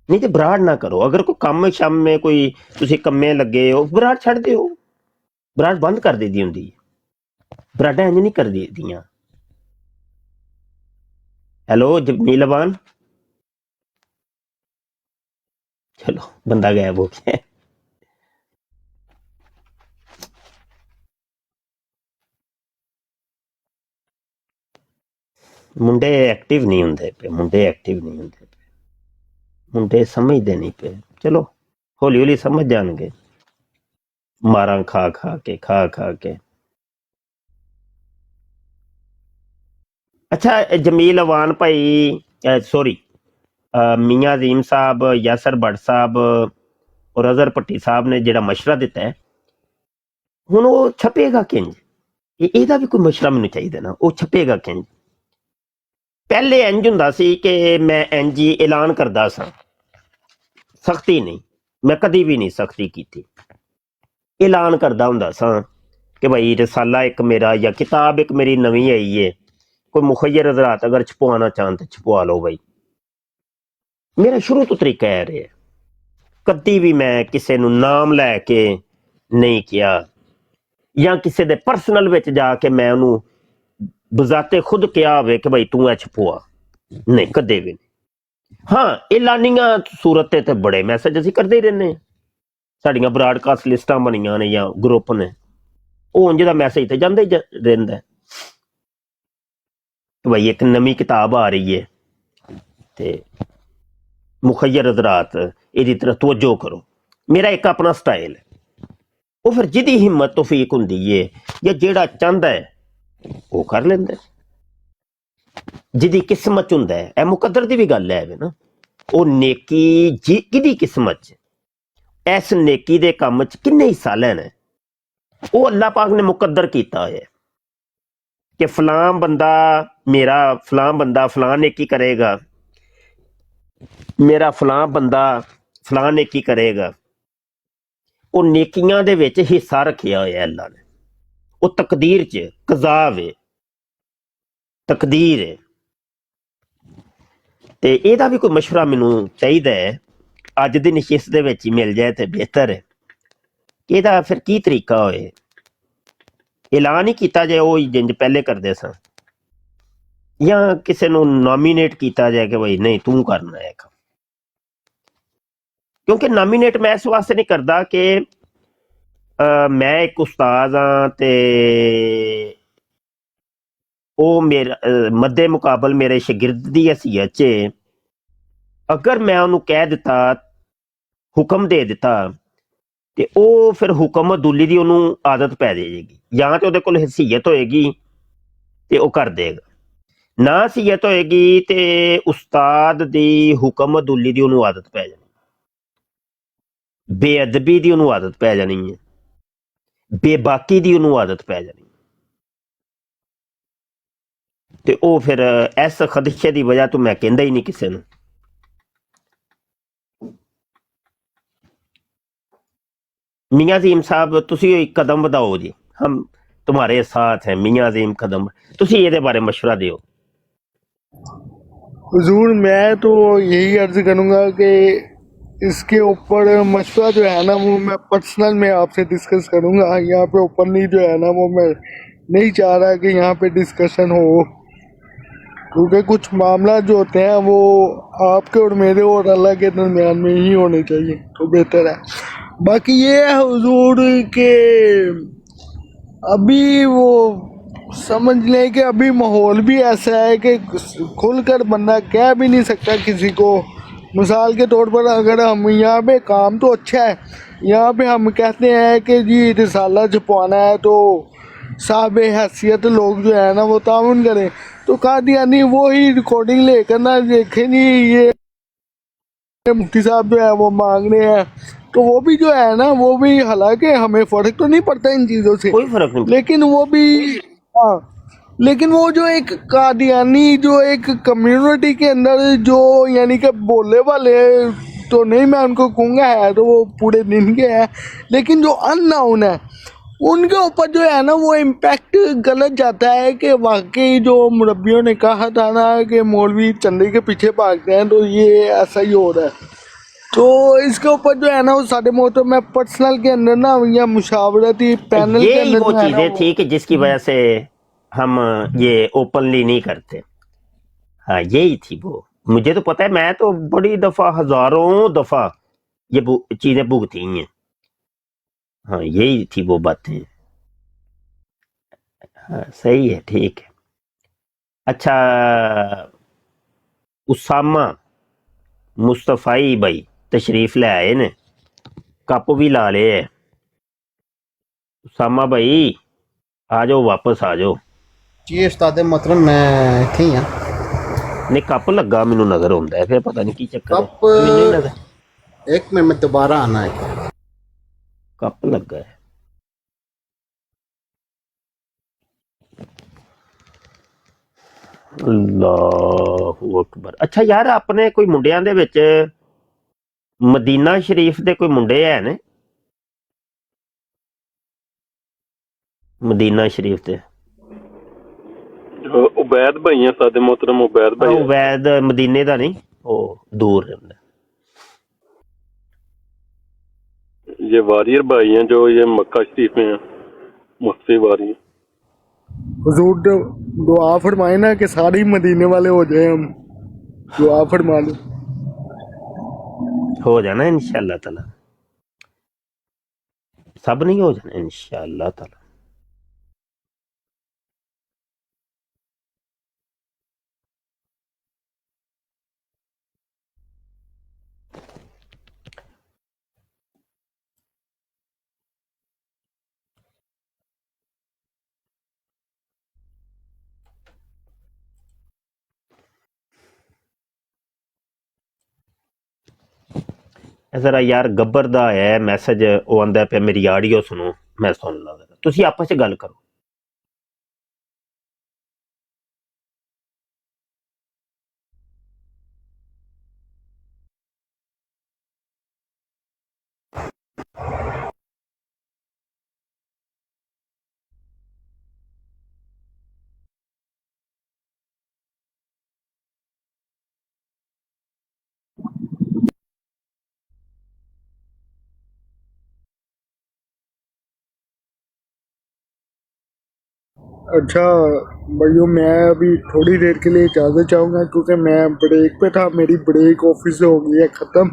नहीं तो बराड़ ना करो। अगर कोई कम शम में कोई तुसी कम्मे लगे हो बराड़ छड़ दियो, बराड़ बंद कर दी होंदी, बराड़ा इंज नहीं कर दियां। हेलो जमील अवान, चलो बंदा गायब हो गया। मुंडे एक्टिव नहीं होंदे पे, मुंडे एक्टिव नहीं होंदे पे, मुंडे समझते नहीं पे। चलो हौली हौली समझ जाएंगे, मारा खा खा के। अच्छा जमील अवान भाई, सॉरी मियाँ अजीम साहब, यासर भट्ट साहब और अजहर भट्टी साहब ने जिहड़ा मशवरा दिता है, हुण वो छपेगा किंज? ਇਹਦਾ भी कोई मशवरा मैनूं चाहिए ना, वो छपेगा किंज? पहले इंज हुंदा सी कि मैं इंज ही ऐलान करदा सा, सख्ती नहीं, मैं कदी भी नहीं सख्ती की, ऐलान करदा हुंदा सा कि भाई रसाला एक मेरा या किताब एक मेरी नवी आई है, कोई मुखय्यर हज़रात अगर छपवाना चाहन तो छपवा लो भाई। मेरा शुरू तो तरीका है रहा, कदी भी मैं किसी नूं नाम लैके नहीं किया या किसी दे परसनल विच जाके मैं उन्होंने बजाते खुद क्या होवे कि भाई तू छपवा, नहीं कदे भी नहीं। हाँ एलानिया सूरत ते बड़े मैसेज असीं करते ही रहने, साड़ियां ब्रॉडकास्ट लिस्टां बनियां ने या ग्रुप ने, ਉਹ ਉਂਝ ਦਾ ਮੈਸੇਜ ਤੇ ਜਾਂਦਾ ਹੀ ਰਹਿੰਦਾ ਹੈ ਕਿ ਭਾਈ ਇੱਕ ਨਵੀਂ ਕਿਤਾਬ ਆ ਰਹੀ ਹੈ ਤੇ ਮੁਖੱਯਰ ਹਜ਼ਰਾਤ ਇਹਦੀ ਤਰ੍ਹਾਂ ਤਵੱਜੋ ਕਰੋ। ਮੇਰਾ ਇੱਕ ਆਪਣਾ ਸਟਾਈਲ ਹੈ। ਉਹ ਫਿਰ ਜਿਹਦੀ ਹਿੰਮਤ ਤੌਫੀਕ ਹੁੰਦੀ ਏ ਜਾਂ ਜਿਹੜਾ ਚਾਹੁੰਦਾ ਹੈ ਉਹ ਕਰ ਲੈਂਦਾ ਹੈ। ਜਿਹਦੀ ਕਿਸਮਤ 'ਚ ਹੁੰਦਾ ਹੈ, ਇਹ ਮੁਕੱਦਰ ਦੀ ਵੀ ਗੱਲ ਹੈ ਨਾ, ਉਹ ਨੇਕੀ ਕਿਹਦੀ ਕਿਸਮਤ 'ਚ, ਇਸ ਨੇਕੀ ਦੇ ਕੰਮ 'ਚ ਕਿੰਨੇ ਹਿੱਸਾ ਲੈਣਾ ਹੈ, ਉਹ ਅੱਲਾਹ ਪਾਕ ਨੇ ਮੁਕੱਦਰ ਕੀਤਾ ਹੋਇਆ ਕਿ ਫਲਾਂ ਬੰਦਾ ਫਲਾਂ ਨੇਕੀ ਕਰੇਗਾ, ਮੇਰਾ ਫਲਾਂ ਬੰਦਾ ਫਲਾਂ ਨੇਕੀ ਕਰੇਗਾ। ਉਹ ਨੇਕੀਆਂ ਦੇ ਵਿੱਚ ਹਿੱਸਾ ਰੱਖਿਆ ਹੋਇਆ ਅੱਲਾਹ ਨੇ। ਉਹ ਤਕਦੀਰ 'ਚ ਕਜ਼ਾ ਵੇ, ਤਕਦੀਰ ਹੈ। ਤੇ ਇਹਦਾ ਵੀ ਕੋਈ ਮਸ਼ਵਰਾ ਮੈਨੂੰ ਚਾਹੀਦਾ ਹੈ, ਅੱਜ ਦੀ ਨਸ਼ਿਸਤ ਦੇ ਵਿੱਚ ਹੀ ਮਿਲ ਜਾਏ ਤੇ ਬਿਹਤਰ ਹੈ। ਇਹਦਾ ਫਿਰ ਕੀ ਤਰੀਕਾ ਹੋਏ, ਐਲਾਨ ਹੀ ਕੀਤਾ ਜਾਏ ਉਹ ਜਿੰਜ ਪਹਿਲੇ ਕਰਦੇ ਸਾਂ, ਜਾਂ ਕਿਸੇ ਨੂੰ ਨੋਮੀਨੇਟ ਕੀਤਾ ਜਾਏ ਕਿ ਬਈ ਨਹੀਂ ਤੂੰ ਕਰਨਾ ਹੈ। ਕਿਉਂਕਿ ਨਾਮੀਨੇਟ ਮੈਂ ਇਸ ਵਾਸਤੇ ਨਹੀਂ ਕਰਦਾ ਕਿ ਮੈਂ ਇੱਕ ਉਸਤਾਦ ਹਾਂ ਤੇ ਉਹ ਮੇਰਾ ਮੱਦੇ ਮੁਕਾਬਲ ਮੇਰੇ ਸ਼ਾਗਿਰਦ ਦੀ ਹੈਸੀਅਤ 'ਚ ਅਗਰ ਮੈਂ ਉਹਨੂੰ ਕਹਿ ਦਿੱਤਾ, ਹੁਕਮ ਦੇ ਦਿੱਤਾ, ਤੇ ਉਹ ਫਿਰ ਹੁਕਮ ਅਦੂਲੀ ਦੀ ਉਹਨੂੰ ਆਦਤ ਪੈ ਜਾਏਗੀ। ਜਾਂ ਤੇ ਉਹਦੇ ਕੋਲ ਹੈਸੀਅਤ ਹੋਏਗੀ ਤੇ ਉਹ ਕਰ ਦੇਗਾ, ਨਾ ਹੈਸੀਅਤ ਹੋਏਗੀ ਤੇ ਉਸਤਾਦ ਦੀ ਹੁਕਮ ਅਦੂਲੀ ਦੀ ਉਹਨੂੰ ਆਦਤ ਪੈ ਜਾਣੀ, ਬੇਅਦਬੀ ਦੀ ਉਹਨੂੰ ਆਦਤ ਪੈ ਜਾਣੀ ਹੈ, ਬੇਬਾਕੀ ਦੀ ਉਹਨੂੰ ਆਦਤ ਪੈ ਜਾਣੀ। ਤੇ ਉਹ ਫਿਰ ਇਸ ਖਦਸ਼ੇ ਦੀ ਵਜ੍ਹਾ ਤੋਂ ਮੈਂ ਕਹਿੰਦਾ ਹੀ ਨਹੀਂ ਕਿਸੇ ਨੂੰ। मियाँ अजीम साहब तुसी एक कदम बढ़ाओ जी, हम तुम्हारे साथ हैं। मियाँ अजीम कदम तुसी ये बारे मशवरा दियो। हुजूर मैं तो यही अर्ज करूँगा कि इसके ऊपर मशवरा जो है ना वो मैं पर्सनल में आपसे डिस्कस करूँगा। यहाँ पे ओपनली जो है ना वो मैं नहीं चाह रहा कि यहाँ पे डिस्कशन हो, क्योंकि कुछ मामला जो होते हैं वो आपके और मेरे और अल्लाह के दरमियान में ही होने चाहिए तो बेहतर है। बाकी ये है हुजूर के अभी वो समझ लें कि अभी माहौल भी ऐसा है कि खुल कर बंदा कह भी नहीं सकता किसी को। मिसाल के तौर पर अगर हम यहाँ पे काम तो अच्छा है, यहाँ पे हम कहते हैं कि जी रिसाला छपवाना है तो साहब हैसियत लोग जो है ना वो ताउन करें, तो कादियानी वो ही रिकॉर्डिंग लेकर ना देखें जी ये मुफ्ती साहब जो है वो मांग रहे हैं, तो वो भी जो है ना वो भी, हालांकि हमें फ़र्क तो नहीं पड़ता इन चीज़ों से, कोई फर्क नहीं, लेकिन वो भी हाँ, लेकिन वो जो एक कादियानी जो एक कम्युनिटी के अंदर जो यानी कि बोलने वाले तो नहीं मैं उनको कहूँगा है तो वो पूरे दिन के हैं, लेकिन जो अननाउन है उनके ऊपर जो है ना वो इम्पैक्ट गलत जाता है कि वाकई जो मुरब्बियों ने कहा था ना कि मौलवी चंदे के पीछे भागते हैं, तो ये ऐसा ही हो रहा है। तो इसके ऊपर जो है ना वो साढ़े मोहतर में पर्सनल के अंदर ना या मुशावरती पैनल के यही अंदर वो जो है ना चीजें थी कि जिसकी वजह से हम ये ओपनली नहीं करते। हाँ यही थी वो, मुझे तो पता है, मैं तो बड़ी दफा हजारों दफा ये चीजें भुगती हैं। हाँ यही थी वो बातें। हाँ सही है, ठीक है। अच्छा उसामा मुस्तफाई भाई तशरीफ ले आए ने, कप भी ला ले है। उसामा भाई आ जाओ, वापस आ जाओ। जी उस्ताद मोहतरम मैं इत्थे ही हाँ। नहीं कप लगा मैनू नजर आउंदा है, फिर पता नहीं की चक्कर है। कप मैनू नहीं नजर, एक मिनट में दोबारा आना है। कप लगा है। अल्लाहु अकबर। अच्छा यार अपने कोई मुंडियां दे विच मदीना शरीफ दे कोई मुंडे है ने, मदीना शरीफ दे उबैद भाई हैं सादे मोहतरम, उबैद भाई हैं। उबैद मदीने दा नहीं, ओ दूर रहंदा। ये वारियर भाई हैं जो ये मक्का शरीफ में हैं, मुफ्ती वारियर। हुजूर दुआ फरमाए ना कि सारे ही मदीने वाले हो जाए, हम दुआ फरमा लो। हो जाना इंशाअल्लाह ताला, सब नहीं हो जाना इंशाअल्लाह ताला। ਜ਼ਰਾ ਯਾਰ ਗੱਬਰ ਦਾ ਆਇਆ ਮੈਸੇਜ, ਉਹ ਆਂਦਾ ਪਿਆ ਮੇਰੀ ਆਡੀਓ ਸੁਣੋ, ਮੈਂ ਸੁਣ ਲਾਂ, ਤੁਸੀਂ ਆਪਸ 'ਚ ਗੱਲ ਕਰੋ। अच्छा भाइयों, मैं अभी थोड़ी देर के लिए इजाज़त चाहूँगा क्योंकि मैं ब्रेक पे था, मेरी ब्रेक ऑफिस से हो गई है ख़त्म,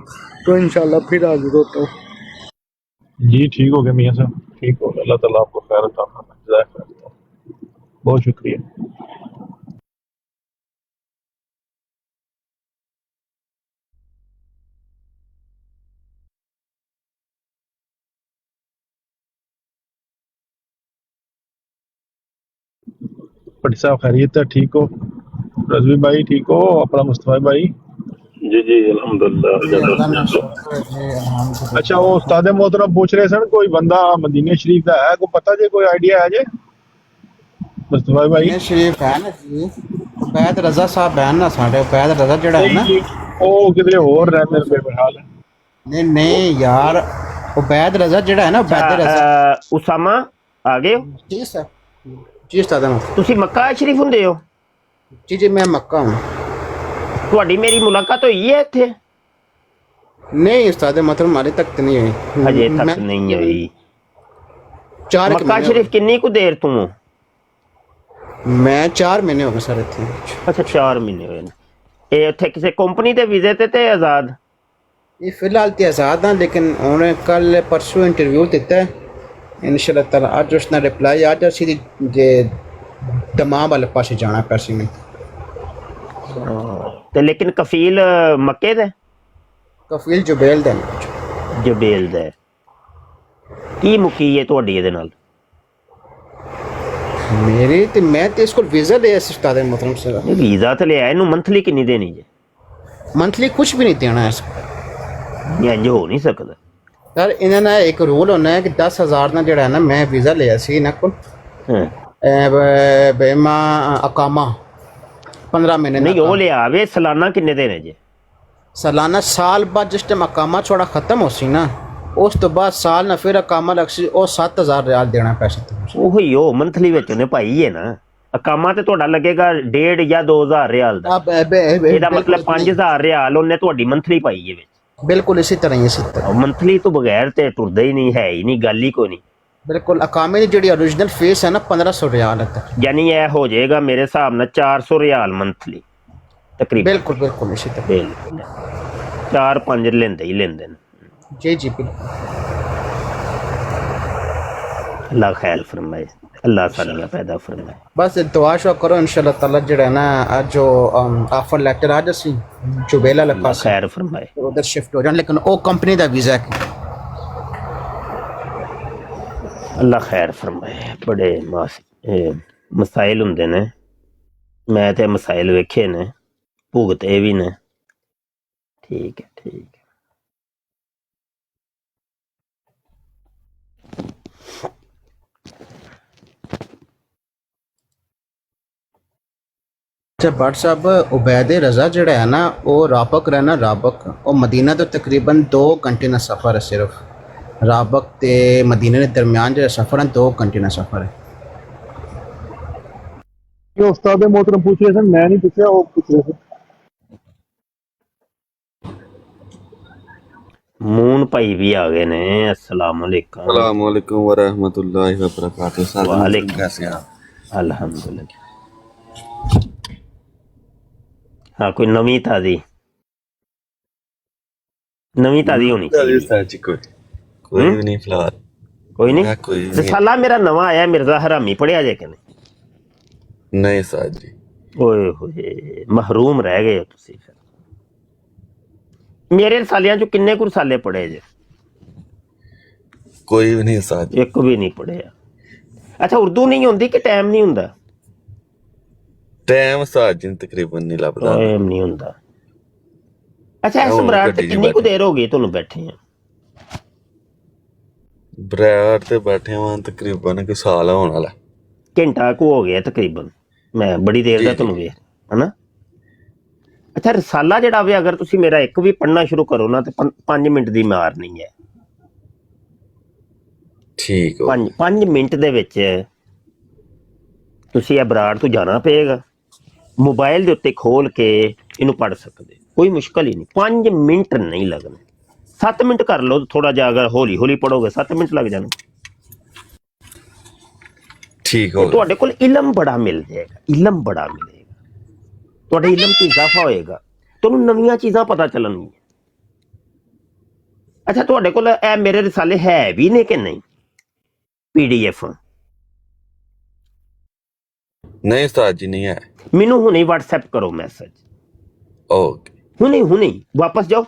तो इंशाल्लाह फिर हाजिर होता हूँ। जी ठीक हो गया मियाँ साहब, ठीक हो गया। अल्लाह ताला आपको खैर अता फरमाए, जज़ाक अल्लाह। बहुत शुक्रिया। भट्टी साहब खैरियत है, ठीक हो? रजवी भाई ठीक हो? अपना मुस्तफा भाई? जी जी अल्हम्दुलिल्लाह। अच्छा, वो उस्ताद मोहतरम पूछ रहे सन कोई बंदा मदीने शरीफ का है, को पता जे, कोई आइडिया है जे मुस्तफा भाई? मदीने शरीफ है ना जी, उबैद रजा साहब है ना, साढ़े उबैद रजा जड़ा है ना, ਉਹ ਕਿਧਰੇ ਹੋਰ ਰਹਿੰਦੇ ਨੇ ਬੇਹਾਲ। नहीं नहीं यार, उबैद रजा जड़ा है ना, उबैद रजा। ਉਸਾਮਾ ਆ ਗਏ ਹੋ जी सर, जी उस्ताद मोहतरम। ਤੁਸੀਂ? ਮੱਕਾ ਸ਼ਰੀਫ ਹੁੰਦੇ ਹੋ? जी जी मैं मक्का हूँ। ਤੁਹਾਡੀ ਮੇਰੀ ਮੁਲਾਕਾਤ ਹੋਈ ਹੈ ਇੱਥੇ? नहीं उस्ताद मोहतरम, हाले तक तो नहीं हुई। ਹਜੇ ਤੱਕ मैं ਨਹੀਂ ਹੋਈ। 4 ਮੱਕਾ ਸ਼ਰੀਫ ਕਿੰਨੀ ਕੁ ਦੇਰ ਤੋਂ ਹੋ? मैं 4 महीने हो गए सर इतने। ਅੱਛਾ 4 ਮਹੀਨੇ ਹੋਏ ਨੇ। ਇਹ ਉੱਥੇ ਕਿਸੇ ਕੰਪਨੀ ਦੇ ਵੀਜ਼ੇ ਤੇ ਆਜ਼ਾਦ? ये फिलहाल तो आज़ाद हाँ, लेकिन उन्हें कल परसों इंटरव्यू दिता है, इंशाल्लाह ताला अज उसने रिप्लाई आज असी जे तमाम वाले पासे जाना पैसे में। ਤੇ ਲੇਕਿਨ ਕਫੀਲ ਮੱਕੇ ਦਾ? कफील जुबेल दे ਜਬੇਲ ਦਾ। ਕੀ ਮੁਕੀ ਹੈ ਤੁਹਾਡੀ ਇਹਦੇ ਨਾਲ? मेरी तो मैं तो इसको वीज़ा ले उस्ताद मोहतरम से। ਇਹ ਵੀਜ਼ਾ ਤੇ ਲਿਆ, ਇਹਨੂੰ ਮੰਥਲੀ ਕਿੰਨੀ ਦੇਣੀ ਜੇ? मंथली कुछ भी नहीं देना है इसको ਇਹ ਇੰਜ ਹੋ ਨਹੀਂ ਸਕਦਾ। सर। इन्होंने एक रूल होना है कि 10,000 ना जड़ा है ना, मैं वीज़ा लिया सी इन्हों को ਹਾਂ बेमा अकामा 15 महीने ਨਹੀਂ, ਉਹ ਲਿਆ ਵੇ ਸਾਲਾਨਾ ਕਿੰਨੇ ਦੇਣੇ ਜੇ? सालाना साल बाद जिस टाइम अकामा थोड़ा ख़त्म हो सी ना, उस तो बाद साल ना फिर अकामा लग सी, और 7,000 रियाल देना पैसे तो। ਉਹ ਹੀ ਉਹ ਮੰਥਲੀ ਵਿੱਚ ਉਹਨੇ ਪਾਈ ਹੈ ਨਾ। ਅਕਾਮਾ ਤੇ ਤੁਹਾਡਾ ਲੱਗੇਗਾ 1.5 ਜਾਂ 2,000 ਰਿਆਲ ਦਾ। ਇਹਦਾ ਮਤਲਬ 5,000 ਰਿਆਲ ਉਹਨੇ ਤੁਹਾਡੀ ਮੰਥਲੀ ਪਾਈ ਹੈ ਵਿੱਚ। बिल्कुल इसी तरह इसी तरह ਮੰਥਲੀ ਤੋਂ ਬਗੈਰ ਤੇ ਟੁਰਦਾ ਹੀ ਨਹੀਂ, ਹੈ ਹੀ ਨਹੀਂ, ਗੱਲ ਹੀ ਕੋਈ ਨਹੀਂ। बिल्कुल अकामे की जी ओरिजिनल फीस है ना 1,500 रियाल है तक। ਯਾਨੀ ਇਹ ਹੋ ਜਾਏਗਾ ਮੇਰੇ ਹਿਸਾਬ ਨਾਲ 400 ਰਿਆਲ ਮੰਥਲੀ ਤਕਰੀਬਨ। बिल्कुल बिल्कुल इसी तरह। ਬਿਲਕੁਲ 4-5 ਲੈਂਦੇ ਹੀ ਲੈਂਦੇ ਨੇ। जी जी बिल्कुल। ਅੱਲਾ ਖੈਰ ਫਰਮਾਏ, ਅੱਲਾ ਸਾਰੀਆਂ पैदा फरमाए। बस दुआ शुआ करो इंशाल्लाह ताला जड़ा है ना, आज जो ऑफर लेटर आज असी जुबेला वाले अल्लाह पास खैर फरमाए। उधर शिफ्ट हो जान, लेकिन वो कंपनी दा वीज़ा है। ਅੱਲਾ ਖੈਰ ਫਰਮਾਏ। ਬੜੇ ਮਸਾਇਲ ਹੁੰਦੇ ਨੇ, ਮੈਂ ਤੇ ਮਸਾਇਲ ਵੇਖੇ ਨੇ, ਭੁਗਤੇ ਵੀ ਨੇ। ਠੀਕ ਹੈ ਠੀਕ ਹੈ। अच्छा भट्ट साहब, उबैद रजा जड़ा है ना, वो राबक रहना, राबक और मदीना तो तकरीबन 2 घंटे का सफ़र है सिर्फ। राबक ते मदीने के दरमियान जो सफ़र है 2 घंटे का सफ़र है। ये उस्ताद मोहतरम पूछ रहे सन, मैं नहीं पूछा, वो पूछ रहे थे। मून भाई भी आ गए ने। अस्सलाम वालेकुम। अस्सलाम वालेकुम व रहमतुल्लाहि व बरकातुहू। वालेकुम। कैसे हैं आप? अल्हम्दुलिल्लाह। हाँ, कोई नवी ताजी होनी चाहिए। उस्ताद जी कोई भी नहीं फिलहाल। कोई नहीं। कोई नहीं। रिसाला मेरा नवा आया, मिर्जा हरामी पढ़िया जे कि नहीं उस्ताद जी। ओए होए, महरूम रह गए हो तुसी फिर। मेरे रसालियां चो किन्ने कुछ रसाले पढ़े जे? कोई भी नहीं उस्ताद जी। एक भी नहीं पढ़िया। अच्छा, उर्दू नहीं होंदी कि टाइम नहीं हुंदा? टाइम उस्ताद जी तकरीबन नहीं लभदा। टाइम नहीं हुंदा। ਅੱਛਾ ਇਸ ਹੁਣ ਬਰਾੜ ਤੇ ਗੱਡੀ 'ਚ ਕਿੰਨੀ ਕੁ ਬੈਠੇ ਦੇਰ ਹੋ ਗਈ ਤੁਹਾਨੂੰ ਬੈਠੇ ਆ? ਬਰਾੜ ਤੇ ਬੈਠੇ ਹਾਂ ਤਕਰੀਬਨ ਕੋਈ ਸਾਲ ਹੋਣ ਵਾਲਾ। ਘੰਟਾ ਕੁ ਹੋ ਗਿਆ ਤਕਰੀਬਨ, ਮੈਂ ਬੜੀ ਦੇਰ ਦਾ ਜੀ ਜੀ ਤੁਹਾਨੂੰ ਵੇਖ ਹਨਾ। ਅੱਛਾ ਰਸਾਲਾ ਜਿਹੜਾ ਵੇ ਅਗਰ ਤੁਸੀਂ ਮੇਰਾ ਇੱਕ ਵੀ ਪੜ੍ਹਨਾ ਸ਼ੁਰੂ ਕਰੋ ਨਾ ਤੇ 5 ਮਿੰਟ ਦੀ ਮਾਰ ਨਹੀਂ ਹੈ। ਠੀਕ ਹੋ 5 ਮਿੰਟ ਦੇ ਵਿੱਚ ਤੁਸੀਂ ਇਹ ਬਰਾੜ ਤੋਂ ਜਾਣਾ ਪਏਗਾ, ਮੋਬਾਈਲ ਦੇ ਉੱਤੇ ਖੋਲ ਕੇ ਇਹਨੂੰ ਪੜ੍ਹ ਸਕਦੇ, ਕੋਈ ਮੁਸ਼ਕਲ ਹੀ ਨਹੀਂ। 5 ਮਿੰਟ ਨਹੀਂ ਲੱਗਣੇ। 7 ਮਿੰਟ ਕਰ ਲਓ ਥੋੜਾ ਜਿਹਾ, ਅਗਰ ਹੌਲੀ ਹੌਲੀ ਪੜੋਗੇ 7 ਮਿੰਟ ਲੱਗ ਜਾਣ। ਠੀਕ ਤੇ ਹੋ ਗਿਆ। ਤੁਹਾਡੇ ਕੋਲ ਇਲਮ ਬੜਾ ਮਿਲ ਜਾਏਗਾ, ਇਲਮ ਬੜਾ ਮਿਲੇਗਾ, ਤੁਹਾਡੇ ਇਲਮ 'ਚ ਇਜ਼ਾਫਾ ਹੋਏਗਾ, ਤੁਹਾਨੂੰ ਨਵੀਆਂ ਚੀਜ਼ਾਂ ਪਤਾ ਚੱਲਣਗੀਆਂ। ਅੱਛਾ ਤੁਹਾਡੇ ਕੋਲ ਇਹ ਮੇਰੇ ਰਿਸਾਲੇ ਹੈ ਵੀ ਨੇ ਕਿ ਨਹੀਂ PDF? ਨਹੀਂ ਉਸਤਾਦ ਜੀ, ਨਹੀਂ ਹੈ। ਮੈਨੂੰ ਹੁਣੇ WhatsApp ਕਰੋ ਮੈਸੇਜ, ਓਕੇ ਹੁਣੇ ਵਾਪਸ ਜਾਓ,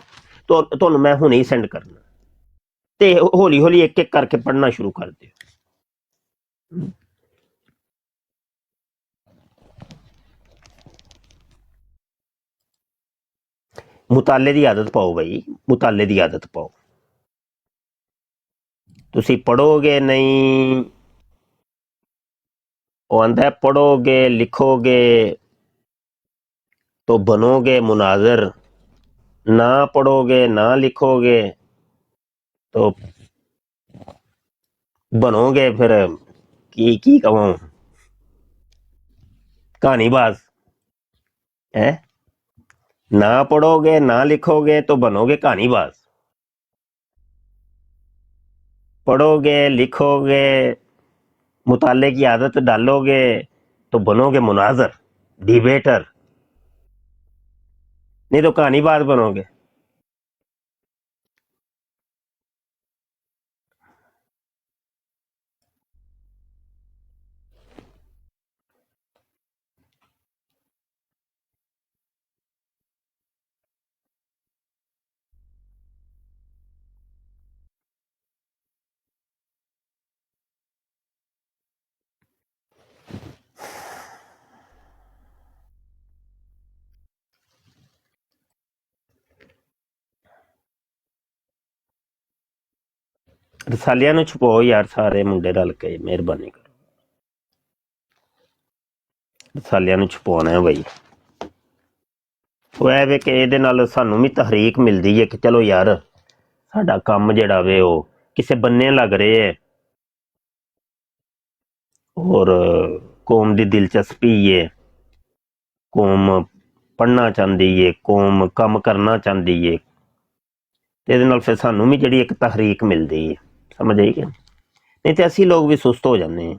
ਤੁਹਾਨੂੰ ਮੈਂ ਹੁਣੇ ਸੈਂਡ ਕਰਨਾ, ਤੇ ਹੌਲੀ ਹੌਲੀ ਇੱਕ ਇੱਕ ਕਰਕੇ ਪੜ੍ਹਨਾ ਸ਼ੁਰੂ ਕਰ ਦਿਓ। ਮੁਤਾਲੇ ਦੀ ਆਦਤ ਪਾਓ ਬਈ, ਮੁਤਾਲੇ ਦੀ ਆਦਤ ਪਾਓ। ਤੁਸੀਂ ਪੜੋਗੇ ਨਹੀਂ, ਉਹ ਆਂਦਾ ਪੜੋਗੇ ਲਿਖੋਗੇ तो बनोगे मुनाजिर, ना पढ़ोगे ना लिखोगे तो बनोगे फिर की कहूँ कहानीबाज है। ना पढ़ोगे ना लिखोगे तो बनोगे कहानीबाज, पढ़ोगे लिखोगे मुताले की आदत डालोगे तो बनोगे मुनाजिर, डिबेटर, नहीं तो कहानीबाज बनोगे। ਰਸਾਲਿਆਂ ਨੂੰ ਛੁਪਾਓ ਯਾਰ, ਸਾਰੇ ਮੁੰਡੇ ਰਲ ਕੇ ਮਿਹਰਬਾਨੀ ਕਰੋ, ਰਸਾਲਿਆਂ ਨੂੰ ਛੁਪਾਉਣਾ ਹੈ ਬਈ। ਉਹ ਐ ਵੇ ਕਿ ਇਹਦੇ ਨਾਲ ਸਾਨੂੰ ਵੀ ਤਹਰੀਕ ਮਿਲਦੀ ਹੈ ਕਿ ਚਲੋ ਯਾਰ ਸਾਡਾ ਕੰਮ ਜਿਹੜਾ ਵੇ ਉਹ ਕਿਸੇ ਬੰਨੇ ਲੱਗ ਰਹੇ ਹੈ, ਔਰ ਕੌਮ ਦੀ ਦਿਲਚਸਪੀ ਹੈ, ਕੌਮ ਪੜ੍ਹਨਾ ਚਾਹੁੰਦੀ ਹੈ, ਕੌਮ ਕੰਮ ਕਰਨਾ ਚਾਹੁੰਦੀ ਹੈ, ਤੇ ਇਹਦੇ ਨਾਲ ਫਿਰ ਸਾਨੂੰ ਵੀ ਜਿਹੜੀ ਇੱਕ ਤਹਰੀਕ ਮਿਲਦੀ ਹੈ, ਸਮਝ ਆਈ ਕਿ ਨਹੀਂ? ਤੇ ਅਸੀਂ ਲੋਕ ਵੀ ਸੁਸਤ ਹੋ ਜਾਂਦੇ ਹਾਂ।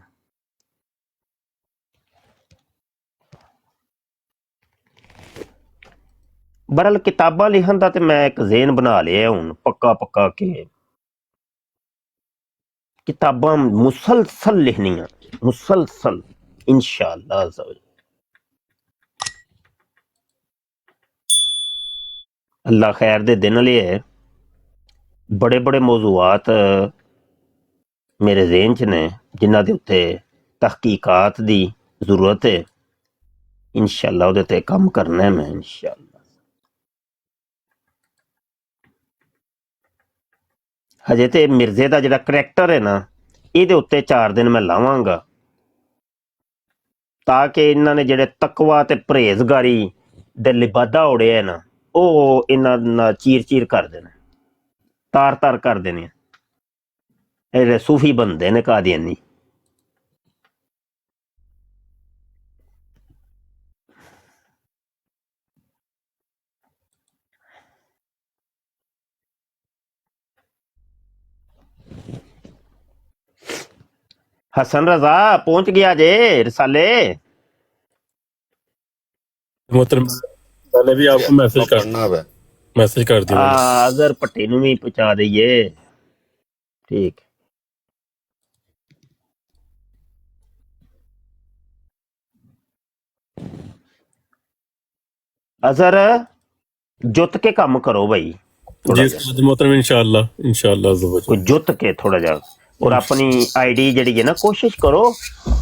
ਬਰਲ ਕਿਤਾਬਾਂ ਲਿਖਣ ਦਾ ਤੇ ਮੈਂ ਇੱਕ ਜ਼ੇਨ ਬਣਾ ਲਿਆ ਹੁਣ ਪੱਕਾ ਕਿ ਕਿਤਾਬਾਂ ਮੁਸਲਸਲ ਲਿਖਣੀਆਂ, ਮੁਸਲਸਲ इंशाअल्लाह। अल्लाह खैर दे दिन लिए बड़े बड़े मौजूआत मेरे ज़हन च ने जिन्हां दे उत्ते तहकीकात दी जरूरत है। इंशाअल्लाह उहदे ते काम करना है मैं इंशाअल्लाह। हजे ते मिर्जे दा जिहड़ा करैक्टर है ना इहदे उत्ते 4 दिन मैं लावांगा ताकि इन्हां ने जिहड़े तकवा ते परहेजगारी दे लिबादा उड़े है ना ਉਹ ਇਹਨਾਂ ਨਾਲ ਚੀਰ ਕਰ ਦੇਣਾ, ਤਾਰ ਕਰ ਦੇਣੇ। ਇਹ ਸੂਫੀ ਬੰਦੇ ਨੇ ਕਾਦੀਆਨੀ। हसन रजा पहुंच गया जे रसाले। मोहतरम मैंने भी आपको मैसेज कर दिया। अजहर पट्टी नूं भी पहुंचा दईए। ठीक अजहर जुत के काम करो भाई, जी मोहतरम इंशाअल्लाह कोई जुत के थोड़ा जा, और अपनी आईडी जड़ी है ना कोशिश करो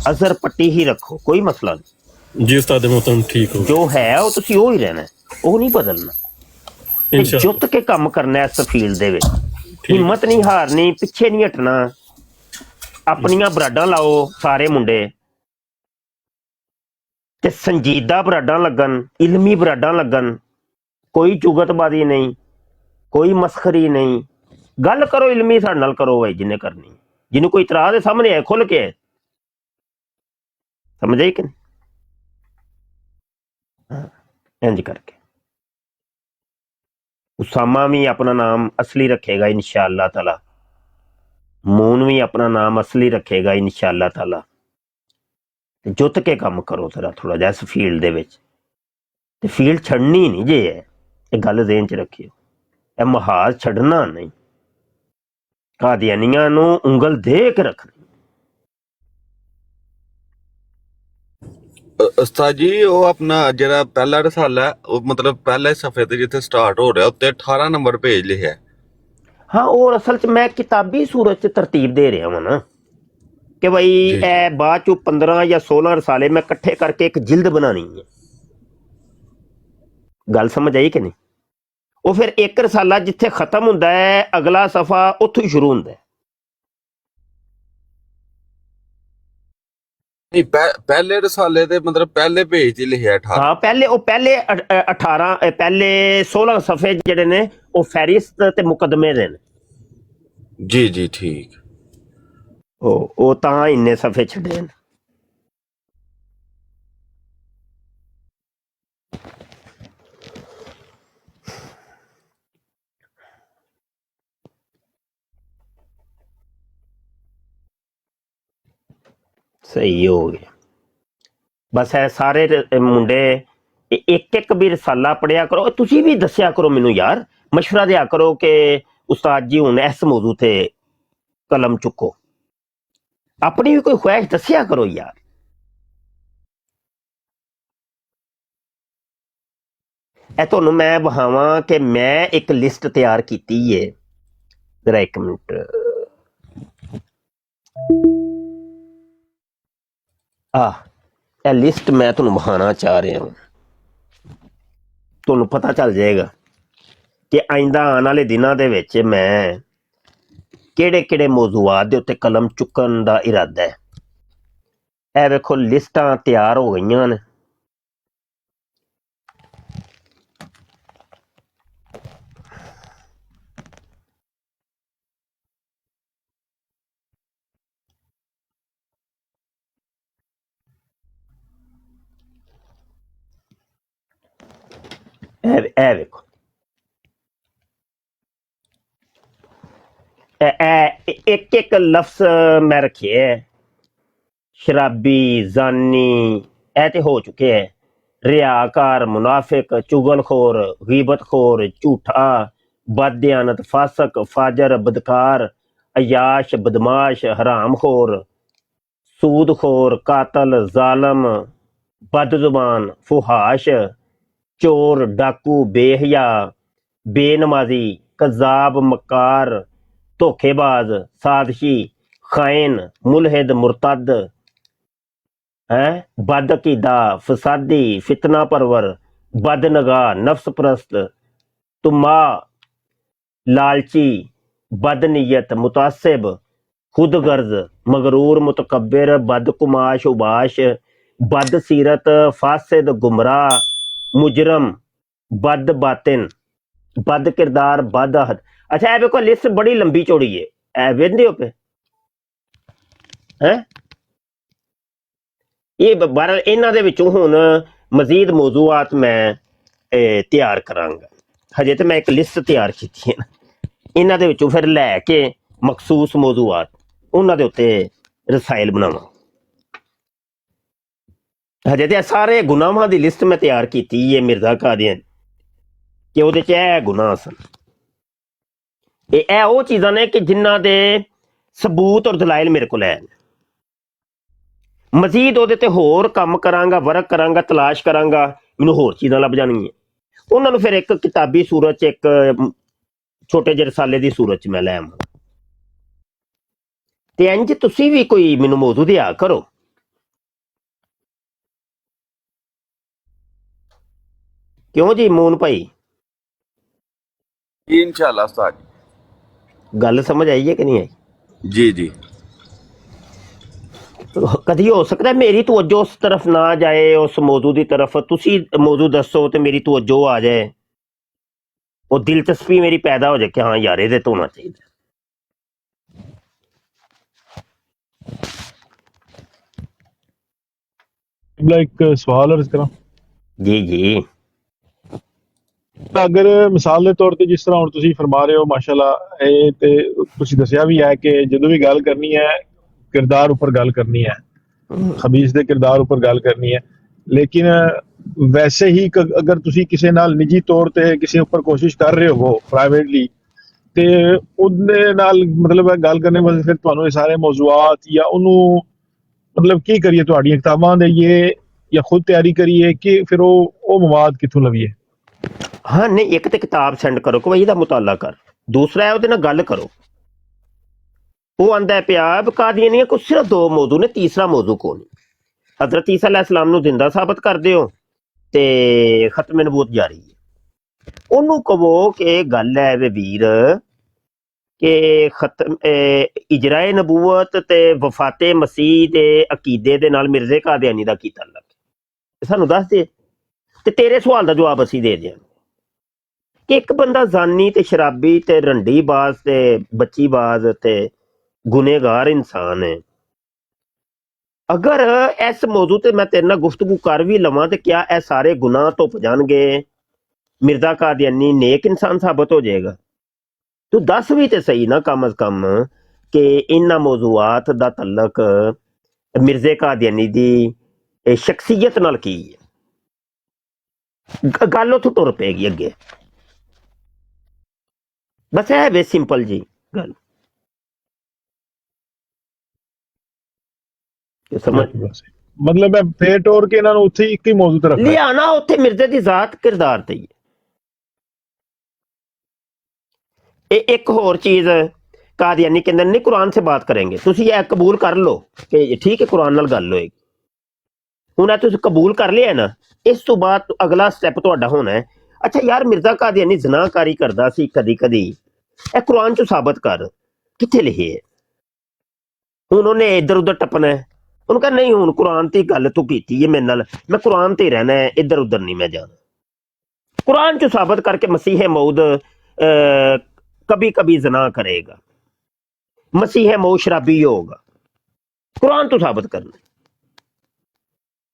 अजहर पट्टी ही रखो, कोई मसला नहीं। जी उस्ताद मोहतरम ठीक हो, जो है वो तुसी वो ही रहना है, वो नहीं बदलना। ਤੇ ਜੁੱਟ ਕੇ ਕੰਮ ਕਰਨਾ ਇਸ ਫੀਲਡ ਦੇ ਵਿੱਚ, ਹਿੰਮਤ ਨਹੀਂ ਹਾਰਨੀ, ਪਿੱਛੇ ਨਹੀਂ ਹਟਣਾ। ਆਪਣੀਆਂ ਬਰਾਡਾਂ ਲਾਓ ਸਾਰੇ ਮੁੰਡੇ, ਤੇ ਸੰਜੀਦਾ ਬਰਾਡਾਂ ਲੱਗਣ, ਇਲਮੀ ਬਰਾਡਾਂ ਲੱਗਣ। ਕੋਈ ਚੁਗਤਬਾਜ਼ੀ ਨਹੀਂ, ਕੋਈ ਮਸਖਰੀ ਨਹੀਂ। ਗੱਲ ਕਰੋ ਇਲਮੀ, ਸਾਡੇ ਨਾਲ ਕਰੋ ਬਾਈ, ਜਿੰਨੇ ਕਰਨੀ। ਜਿਹਨੂੰ ਕੋਈ ਇਤਰਾਜ਼ ਦੇ ਸਾਹਮਣੇ ਆਏ ਖੁੱਲ ਕੇ, ਸਮਝ ਆਈ ਕਿ ਨਹੀਂ? ਇੰਜ ਕਰਕੇ ਉਸਾਮਾ ਵੀ ਆਪਣਾ ਨਾਮ ਅਸਲੀ ਰੱਖੇਗਾ ਇਨਸ਼ਾਅੱਲਾ ਤਾਲਾ, ਮੂਨ ਵੀ ਆਪਣਾ ਨਾਮ ਅਸਲੀ ਰੱਖੇਗਾ ਇਨਸ਼ਾਅੱਲਾ ਤਾਲਾ। ਤੇ ਜੁੱਤ ਕੇ ਕੰਮ ਕਰੋ ਜ਼ਰਾ ਥੋੜਾ ਜਿਹਾ ਇਸ ਫੀਲਡ ਦੇ ਵਿੱਚ, ਤੇ ਫੀਲਡ ਛੱਡਣੀ ਨਹੀਂ ਜੇ ਹੈ, ਇਹ ਗੱਲ ਜ਼ਿਹਨ ਚ ਰੱਖਿਓ। ਇਹ ਮਹਾਜ਼ ਛੱਡਣਾ ਨਹੀਂ, ਕਾਦੀਆਨੀਆਂ ਨੂੰ ਉਂਗਲ ਦੇ ਕੇ ਰੱਖਣੀ। ਉਸਤਾਦ ਜੀ ਉਹ ਆਪਣਾ ਜਿਹੜਾ ਪਹਿਲਾ ਰਸਾਲਾ ਹੈ, ਉਹ ਮਤਲਬ ਪਹਿਲੇ ਸਫੇ ਤੇ ਜਿੱਥੇ ਸਟਾਰਟ ਹੋ ਰਿਹਾ ਉੱਤੇ 18 ਨੰਬਰ ਪੇਜ ਲਿਖਿਆ ਹੈ। ਹਾਂ, ਉਹ ਅਸਲ ਚ ਮੈਂ ਕਿਤਾਬੀ ਸੂਰਤ ਚ ਤਰਤੀਬ ਦੇ ਰਿਹਾ ਵਾਂ ਨਾ, ਕਿ ਬਈ ਇਹ ਬਾਅਦ ਚੋਂ 15 ਜਾਂ 16 ਰਸਾਲੇ ਮੈਂ ਇਕੱਠੇ ਕਰਕੇ ਇੱਕ ਜਿਲਦ ਬਣਾਣੀ ਹੈ। ਗੱਲ ਸਮਝ ਆਈ ਕਿ ਨਹੀਂ? ਉਹ ਫਿਰ ਇੱਕ ਰਸਾਲਾ ਜਿੱਥੇ ਖਤਮ ਹੁੰਦਾ ਹੈ, ਅਗਲਾ ਸਫਾ ਉੱਥੋਂ ਹੀ ਸ਼ੁਰੂ ਹੁੰਦਾ ਹੈ। ਨਹੀਂ ਪਹਿਲੇ ਰਸਾਲੇ ਦੇ ਮਤਲਬ ਪਹਿਲੇ ਪੇਜ ਤੇ ਲਿਖਿਆ 18। ਹਾਂ, ਪਹਿਲੇ 18 ਪਹਿਲੇ 16 ਸਫੇ ਜਿਹੜੇ ਨੇ ਉਹ ਫਹਿਰਿਸਤ ਤੇ ਮੁਕੱਦਮੇ ਦੇ ਨੇ। ਜੀ ਜੀ ਠੀਕ। ਉਹ ਤਾਂ ਇੰਨੇ ਸਫੇ ਛੱਡੇ ਨੇ। ਸਹੀ ਹੋ ਗਿਆ। ਬਸ ਇਹ ਸਾਰੇ ਮੁੰਡੇ ਇੱਕ ਇੱਕ ਵੀ ਰਸਾਲਾ ਪੜਿਆ ਕਰੋ। ਤੁਸੀਂ ਵੀ ਦੱਸਿਆ ਕਰੋ ਮੈਨੂੰ ਯਾਰ, ਮਸ਼ਵਰਾ ਦਿਆ ਕਰੋ ਕਿ ਉਸਤਾਦ ਜੀ ਹੁਣ ਇਸ ਮੌਜੂ ਤੇ ਕਲਮ ਚੁੱਕੋ। ਆਪਣੀ ਵੀ ਕੋਈ ਖੁਆਇਸ਼ ਦੱਸਿਆ ਕਰੋ ਯਾਰ। ਇਹ ਤੁਹਾਨੂੰ ਮੈਂ ਵਹਾਵਾਂ ਕਿ ਮੈਂ ਇੱਕ ਲਿਸਟ ਤਿਆਰ ਕੀਤੀ ਹੈ। ਜਰਾ ਇੱਕ ਮਿੰਟ, ਇਹ ਲਿਸਟ ਮੈਂ ਤੁਹਾਨੂੰ ਵਿਖਾਉਣਾ ਚਾਹ ਰਿਹਾ ਹਾਂ। ਤੁਹਾਨੂੰ ਪਤਾ ਚੱਲ ਜਾਏਗਾ ਕਿ ਆਇੰਦਾ ਆਉਣ ਵਾਲੇ ਦਿਨਾਂ ਦੇ ਵਿੱਚ ਮੈਂ ਕਿਹੜੇ ਕਿਹੜੇ ਮੌਜੂਆਤ ਦੇ ਉੱਤੇ ਕਲਮ ਚੁੱਕਣ ਦਾ ਇਰਾਦਾ ਹੈ। ਇਹ ਵੇਖੋ ਲਿਸਟਾਂ ਤਿਆਰ ਹੋ ਗਈਆਂ ਨੇ। ਇਹ ਵੇਖੋ, ਇੱਕ ਇੱਕ ਲਫ਼ਜ਼ ਮੈਂ ਰੱਖਿਆ ਹੈ। ਸ਼ਰਾਬੀ, ਜ਼ਾਨੀ, ਇਹ ਤੇ ਹੋ ਚੁੱਕੇ ਹੈ। ਰਿਆਕਾਰ, ਮੁਨਾਫਿਕ, ਚੁਗਲਖੋਰ, ਗੀਬਤਖੋਰ, ਝੂਠਾ, ਬਦਦਿਆਨਤ, ਫਾਸਕ, ਫਾਜਰ, ਬਦਕਾਰ, ਅਯਾਸ਼, ਬਦਮਾਸ਼, ਹਰਾਮਖੋਰ, ਸੂਦਖੋਰ, ਕਾਤਲ, ਜ਼ਾਲਮ, ਬਦਜ਼ੁਬਾਨ, ਫੁਹਾਸ਼, ਚੋਰ, ਡਾਕੂ, ਬੇਹਯਾ, ਬੇਨਮਾਜ਼ੀ, ਕਜ਼ਾਬ, ਮਕਾਰ, ਧੋਖੇਬਾਜ਼, ਸਾਜ਼ਿਸ਼ੀ, ਖਾਇਨ, ਮੁਲਹਿਦ, ਮੁਰਤਦ, ਬਦਅਕੀਦਾ, ਫਸਾਦੀ, ਫਿਤਨਾ ਪਰਵਰ, ਬਦਨਗਾਹ, ਨਫਸ ਪ੍ਰਸਤ, ਤੁਮਾ, ਲਾਲਚੀ, ਬਦਨੀयत, मुतासिब, खुदगर्ज, मगरूर, मुतकब्बिर, बदकुमाश, उबाश, बदसीरत, फासिद, गुमराह, मुजरम, बद बातिन, बद किरदार, बदअहद। अच्छा, ਇਹ ਵੇਖੋ ਲਿਸਟ ਬੜੀ ਲੰਬੀ ਚੌੜੀ ਹੈ। ਇਹ ਵੇਖਦੇ ਹੋ ਪਏ ਹੈ। ਇਹ ਬਹਰਹਾਲ ਇਹਨਾਂ ਦੇ ਵਿੱਚੋਂ ਹੁਣ ਮਜ਼ੀਦ ਮੌਜੂਆਤ ਮੈਂ ਤਿਆਰ ਕਰਾਂਗਾ। ਹਜੇ ਤੇ ਮੈਂ ਇੱਕ ਲਿਸਟ ਤਿਆਰ ਕੀਤੀ ਹੈ ਨਾ, ਇਹਨਾਂ ਦੇ ਵਿੱਚੋਂ ਫਿਰ ਲੈ ਕੇ ਮਖਸੂਸ ਮੌਜੂਆਤ ਉਹਨਾਂ ਦੇ ਉੱਤੇ ਰਸਾਇਲ ਬਣਾਵਾਂ। ਹਜੇ ਤੇ ਸਾਰੇ ਗੁਨਾਹਾਂ ਦੀ ਲਿਸਟ ਮੈਂ ਤਿਆਰ ਕੀਤੀ ਹੈ ਮਿਰਜ਼ਾ ਕਾਦੀਆਨ, ਕਿ ਉਹਦੇ ਚ ਇਹ ਗੁਨਾਹ ਸਨ। ਇਹ ਉਹ ਚੀਜ਼ਾਂ ਨੇ ਕਿ ਜਿਨ੍ਹਾਂ ਦੇ ਸਬੂਤ ਔਰ ਦਲਾਇਲ ਮੇਰੇ ਕੋਲ ਹੈ। ਮਜ਼ੀਦ ਉਹਦੇ ਤੇ ਹੋਰ ਕੰਮ ਕਰਾਂਗਾ, ਵਰਕ ਕਰਾਂਗਾ, ਤਲਾਸ਼ ਕਰਾਂਗਾ, ਮੈਨੂੰ ਹੋਰ ਚੀਜ਼ਾਂ ਲੱਭ ਜਾਣਗੀਆਂ। ਉਹਨਾਂ ਨੂੰ ਫਿਰ ਇੱਕ ਕਿਤਾਬੀ ਸੂਰਤ ਚ, ਇੱਕ ਛੋਟੇ ਜਿਹੇ ਰਸਾਲੇ ਦੀ ਸੂਰਤ ਚ ਮੈਂ ਲੈ ਆਵਾਂ। ਤੇ ਇੰਜ ਤੁਸੀਂ ਵੀ ਕੋਈ ਮੈਨੂੰ ਮੌਜੂ ਦਿਆ ਕਰੋ। ਕਿਉਂ ਜੀ ਮੂਨ ਭਾਈ? जी इंशाल्लाह उस्ताद ਗੱਲ ਸਮਝ ਆਈ ਹੈ ਕਿ ਨਹੀਂ ਆਈ? जी जी ਕਦੀ ਹੋ ਸਕਦਾ ਮੇਰੀ ਤਵੱਜੋ ਉਸ ਤਰਫ ਨਾ ਜਾਏ, ਉਸ ਮੌਜੂ ਦੀ ਤਰਫ ਤੁਸੀਂ ਮੌਜੂ ਦੱਸੋ ਤੇ ਮੇਰੀ ਤਵੱਜੋ ਆ ਜਾਏ, ਉਹ ਦਿਲਚਸਪੀ ਮੇਰੀ ਪੈਦਾ ਹੋ ਜਾਏ ਕਿ ਹਾਂ ਯਾਰ ਇਹਦੇ ਤੋਂ ਹੋਣਾ ਚਾਹੀਦਾ। ਇੱਕ ਸਵਾਲ ਅਰਜ਼ ਕਰਾਂ। ਜੀ ਜੀ ਅਗਰ ਮਿਸਾਲ ਦੇ ਤੌਰ ਤੇ ਜਿਸ ਤਰ੍ਹਾਂ ਹੁਣ ਤੁਸੀਂ ਫਰਮਾ ਰਹੇ ਹੋ ਮਾਸ਼ਾਅੱਲਾ, ਇਹ ਤੇ ਤੁਸੀਂ ਦੱਸਿਆ ਵੀ ਹੈ ਕਿ ਜਦੋਂ ਵੀ ਗੱਲ ਕਰਨੀ ਹੈ ਕਿਰਦਾਰ ਉੱਪਰ ਗੱਲ ਕਰਨੀ ਹੈ, ਖਬੀਸ ਦੇ ਕਿਰਦਾਰ ਉੱਪਰ ਗੱਲ ਕਰਨੀ ਹੈ, ਲੇਕਿਨ ਵੈਸੇ ਹੀ ਅਗਰ ਤੁਸੀਂ ਕਿਸੇ ਨਾਲ ਨਿੱਜੀ ਤੌਰ ਤੇ ਕਿਸੇ ਉੱਪਰ ਕੋਸ਼ਿਸ਼ ਕਰ ਰਹੇ ਹੋ ਪ੍ਰਾਈਵੇਟਲੀ, ਤੇ ਉਹਦੇ ਨਾਲ ਮਤਲਬ ਗੱਲ ਕਰਨੇ ਵਾਸਤੇ ਫਿਰ ਤੁਹਾਨੂੰ ਇਹ ਸਾਰੇ ਮੌਜ਼ੂਆਤ ਜਾਂ ਉਹਨੂੰ ਮਤਲਬ ਕੀ ਕਰੀਏ, ਤੁਹਾਡੀਆਂ ਕਿਤਾਬਾਂ ਦੇਈਏ ਜਾਂ ਖੁਦ ਤਿਆਰੀ ਕਰੀਏ ਕਿ ਫਿਰ ਉਹ ਮਵਾਦ ਕਿੱਥੋਂ ਲਵੀਏ? ਹਾਂ ਨਹੀਂ, ਇੱਕ ਤੇ ਕਿਤਾਬ ਸੈਂਡ ਕਰੋ ਕਿ ਬਈ ਇਹਦਾ ਮੁਤਾਲਾ ਕਰ, ਦੂਸਰਾ ਹੈ ਉਹਦੇ ਨਾਲ ਗੱਲ ਕਰੋ। ਉਹ ਆਂਦਾ ਪਿਆ ਕਾਦੀਆਨੀਆਂ ਕੁਛ ਸਿਰਫ 2 ਮੌਜੂ ਨੇ, ਤੀਸਰਾ ਮੌਜੂ ਕੋਈ ਨਹੀਂ। ਹਜ਼ਰਤ ਈਸਾ अलैहिस्सलाम ਨੂੰ ਜ਼ਿੰਦਾ ਸਾਬਤ ਕਰਦੇ ਹੋ ਤੇ ਖਤਮ ਨਬੂਵਤ ਜਾਰੀ ਹੈ। ਉਹਨੂੰ ਕਹੋ ਕਿ ਗੱਲ ਹੈ ਵੇ ਵੀਰ ਕਿ ਖਤਮ ਇਜਰਾਏ ਨਬੂਵਤ ਤੇ ਵਫਾਤੇ ਮਸੀਹ ਦੇ ਅਕੀਦੇ ਦੇ ਨਾਲ ਮਿਰਜ਼ੇ ਕਾਦੀਆਨੀ ਦਾ ਕੀ ਤਾਲੁਕ ਹੈ, ਸਾਨੂੰ ਦੱਸ ਦੇ ਤੇ ਤੇਰੇ ਸਵਾਲ ਦਾ ਜਵਾਬ ਅਸੀਂ ਦੇ ਦਿਆਂਗੇ ਕਿ ਇੱਕ ਬੰਦਾ ਜ਼ਾਨੀ ਤੇ ਸ਼ਰਾਬੀ ਤੇ ਰੰਡੀ ਬਾਜ਼ ਤੇ ਬੱਚੀਬਾਜ਼ ਤੇ ਗੁਨੇਗਾਰ ਇਨਸਾਨ ਹੈ। ਅਗਰ ਇਸ ਮੌਜੂ ਤੇ ਮੈਂ ਤੇਰੇ ਨਾਲ ਗੁਫ਼ਤਗੂ ਕਰ ਵੀ ਲਵਾਂ ਤੇ ਕਿਆ ਇਹ ਸਾਰੇ ਗੁਨਾਹ ਧੁੱਪ ਜਾਣਗੇ, ਮਿਰਜ਼ਾ ਕਾਦੀਆਨੀ ਨੇਕ ਇਨਸਾਨ ਸਾਬਤ ਹੋ ਜਾਏਗਾ? ਤੂੰ ਦੱਸ ਵੀ ਤੇ ਸਹੀ ਨਾ ਕਮ ਅਜ਼ ਕਮ ਕਿ ਇਹਨਾਂ ਮੌਜ਼ੂਆਤ ਦਾ ਤਲਕ ਮਿਰਜ਼ੇ ਕਾਦੀਆਨੀ ਦੀ ਸ਼ਖਸੀਅਤ ਨਾਲ ਕੀ ਹੈ। ਗੱਲ ਉੱਥੋਂ ਤੁਰ ਪਏਗੀ ਅੱਗੇ। ਬਸ ਇਹ ਵੇ ਸਿੰਪਲ ਜੀ ਗੱਲ, ਸਮਝ ਮਤਲਬ ਹੈ ਫੇਰ ਟੋਰ ਕੇ ਇਹਨਾਂ ਨੂੰ ਉੱਥੇ ਇੱਕ ਹੀ ਮੌਜੂ ਤੇ ਰੱਖਣਾ ਹੈ। ਲਿਆਣਾ ਉੱਥੇ ਮਿਰਜ਼ੇ ਦੀ ਜ਼ਾਤ ਕਿਰਦਾਰ ਤੇ ਹੀ ਹੈ। ਇਹ ਇੱਕ ਹੋਰ ਚੀਜ਼ ਕਾਦੀਆਨੀ ਕਹਿੰਦੇ ਨਹੀਂ ਕੁਰਾਨ ਸੇ ਬਾਤ ਕरेंगे, ਤੁਸੀਂ ਇਹ ਕਬੂਲ ਕਰ ਲਓ ਕਿ ਠੀਕ ਹੈ ਕੁਰਾਨ ਨਾਲ ਗੱਲ ਹੋਏਗੀ। ਹੁਣ ਇਹ ਤੁਸੀਂ ਕਬੂਲ ਕਰ ਲਿਆ ਨਾ, ਇਸ ਤੋਂ ਬਾਅਦ ਅਗਲਾ ਸਟੈਪ ਤੁਹਾਡਾ ਹੋਣਾ ਹੈ ਅੱਛਾ ਯਾਰ ਮਿਰਜ਼ਾ ਕਾਦੀਆਨੀ ਜ਼ਨਾਕਾਰੀ ਕਰਦਾ ਸੀ ਕਦੀ ਕਦੀ, ਇਹ ਕੁਰਾਨ ਚ ਸਾਬਤ ਕਰ, ਕਿੱਥੇ ਲਿਖੇ ਹੈ? ਹੁਣ ਉਹਨੇ ਇੱਧਰ ਉੱਧਰ ਟੱਪਣਾ ਹੈ, ਉਹਨੂੰ ਕਹਿੰਦਾ ਨਹੀਂ ਹੁਣ ਕੁਰਾਨ ਤੇ ਗੱਲ ਤੂੰ ਕੀਤੀ ਹੈ ਮੇਰੇ ਨਾਲ, ਮੈਂ ਕੁਰਾਨ ਤੇ ਰਹਿਣਾ ਹੈ, ਇੱਧਰ ਉੱਧਰ ਨਹੀਂ ਮੈਂ ਜਾਣਾ। कुरान जो साबित करके मसीह मऊद कभी कभी जना करेगा, मसीह मऊद शराबी होगा, कुरान तो साबित करना।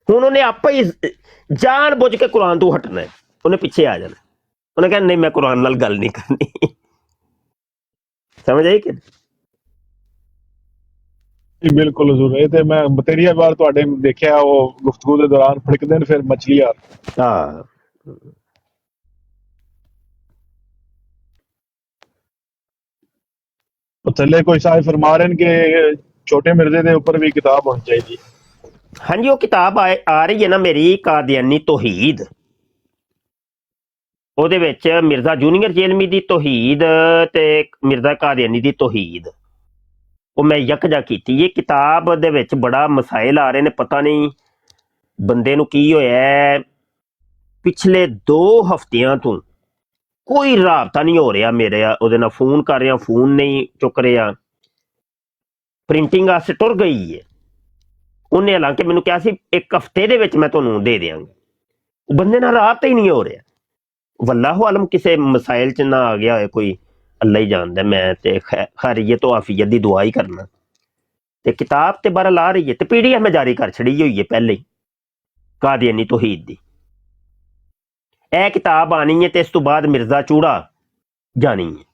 हूं उन्हें आप ही जान बुझ के कुरान तो हटना है, उन्हें पीछे आ जाना, उन्हें कहना नहीं मैं कुरान नाल गल नहीं करनी। समझ आई कि ਜੀ ਬਿਲਕੁਲ ਹਜ਼ੂਰ, ਇਹ ਤੇ ਮੈਂ ਬਤੇਰੀਆ ਵਾਰ ਤੁਹਾਡੇ ਦੇਖਿਆ ਉਹ ਗੁਫ਼ਤਗੂ ਦੇ ਦੌਰਾਨ ਫੜਕਦੇ ਨੇ ਫਿਰ ਮਛਲੀ ਯਾਰ। हाँ ਉਹ ਥੱਲੇ ਕੋਈ ਸਾਹਿਬ ਫਰਮਾ ਰਹੇ ਨੇ ਕਿ ਛੋਟੇ ਮਿਰਜ਼ੇ ਦੇ ਉੱਪਰ ਵੀ ਕਿਤਾਬ ਹੋਣੀ ਚਾਹੀਦੀ। हाँ जी, वो किताब आ रही है ना मेरी कादियानी तौहीद, ਉਹਦੇ ਵਿੱਚ ਮਿਰਜ਼ਾ ਜੂਨੀਅਰ ਜੇਲਮੀ ਦੀ ਤੌਹੀਦ ਤੇ ਮਿਰਜ਼ਾ ਕਾਦੀਆਨੀ ਦੀ ਤੌਹੀਦ ਉਹ ਮੈਂ ਯਕਜਾ ਕੀਤੀ। ਇਹ ਕਿਤਾਬ ਦੇ ਵਿੱਚ ਬੜਾ ਮਸਾਇਲ ਆ ਰਹੇ ਨੇ, ਪਤਾ ਨਹੀਂ ਬੰਦੇ ਨੂੰ ਕੀ ਹੋਇਆ ਹੈ। ਪਿਛਲੇ 2 ਹਫ਼ਤਿਆਂ ਤੋਂ ਕੋਈ ਰਾਬਤਾ ਨਹੀਂ ਹੋ ਰਿਹਾ ਮੇਰੇ, ਉਹਦੇ ਨਾਲ ਫੋਨ ਕਰ ਰਿਹਾ ਫੋਨ ਨਹੀਂ ਚੁੱਕ ਰਿਹਾ, ਪ੍ਰਿੰਟਿੰਗ ਵਾਸਤੇ ਟੁਰ ਗਈ ਹੈ ਉਹਨੇ, ਹਾਲਾਂਕਿ ਮੈਨੂੰ ਕਿਹਾ ਸੀ 1 ਹਫ਼ਤੇ ਦੇ ਵਿੱਚ ਮੈਂ ਤੁਹਾਨੂੰ ਦੇ ਦਿਆਂਗਾ, ਉਹ ਬੰਦੇ ਨਾਲ ਰਾਬਤਾ ਹੀ ਨਹੀਂ ਹੋ ਰਿਹਾ। ਵੱਲਾਹੁ ਆਲਮ ਕਿਸੇ ਮਸਾਇਲ ਚ ਨਾ ਆ ਗਿਆ ਹੋਏ ਕੋਈ, ਅੱਲਾ ਹੀ ਜਾਣਦਾ। ਮੈਂ ਤੇ ਖੈਰੀਅਤ ਤੋਂ ਆਫੀਅਤ ਦੀ ਦੁਆ ਹੀ ਕਰਨਾ। ਤੇ ਕਿਤਾਬ ਤੇ ਬਹਰਹਾਲ ਆ ਰਹੀ ਹੈ ਤੇ PDF ਮੈਂ ਜਾਰੀ ਕਰ ਛੜੀ ਹੋਈ ਹੈ ਪਹਿਲੇ ਹੀ, ਕਾਦੀਆਨੀ ਤੌਹੀਦ ਦੀ। ਇਹ ਕਿਤਾਬ ਆਣੀ ਹੈ ਤੇ ਇਸ ਤੋਂ ਬਾਅਦ ਮਿਰਜ਼ਾ ਚੂੜਾ ਜਾਣੀ ਹੈ।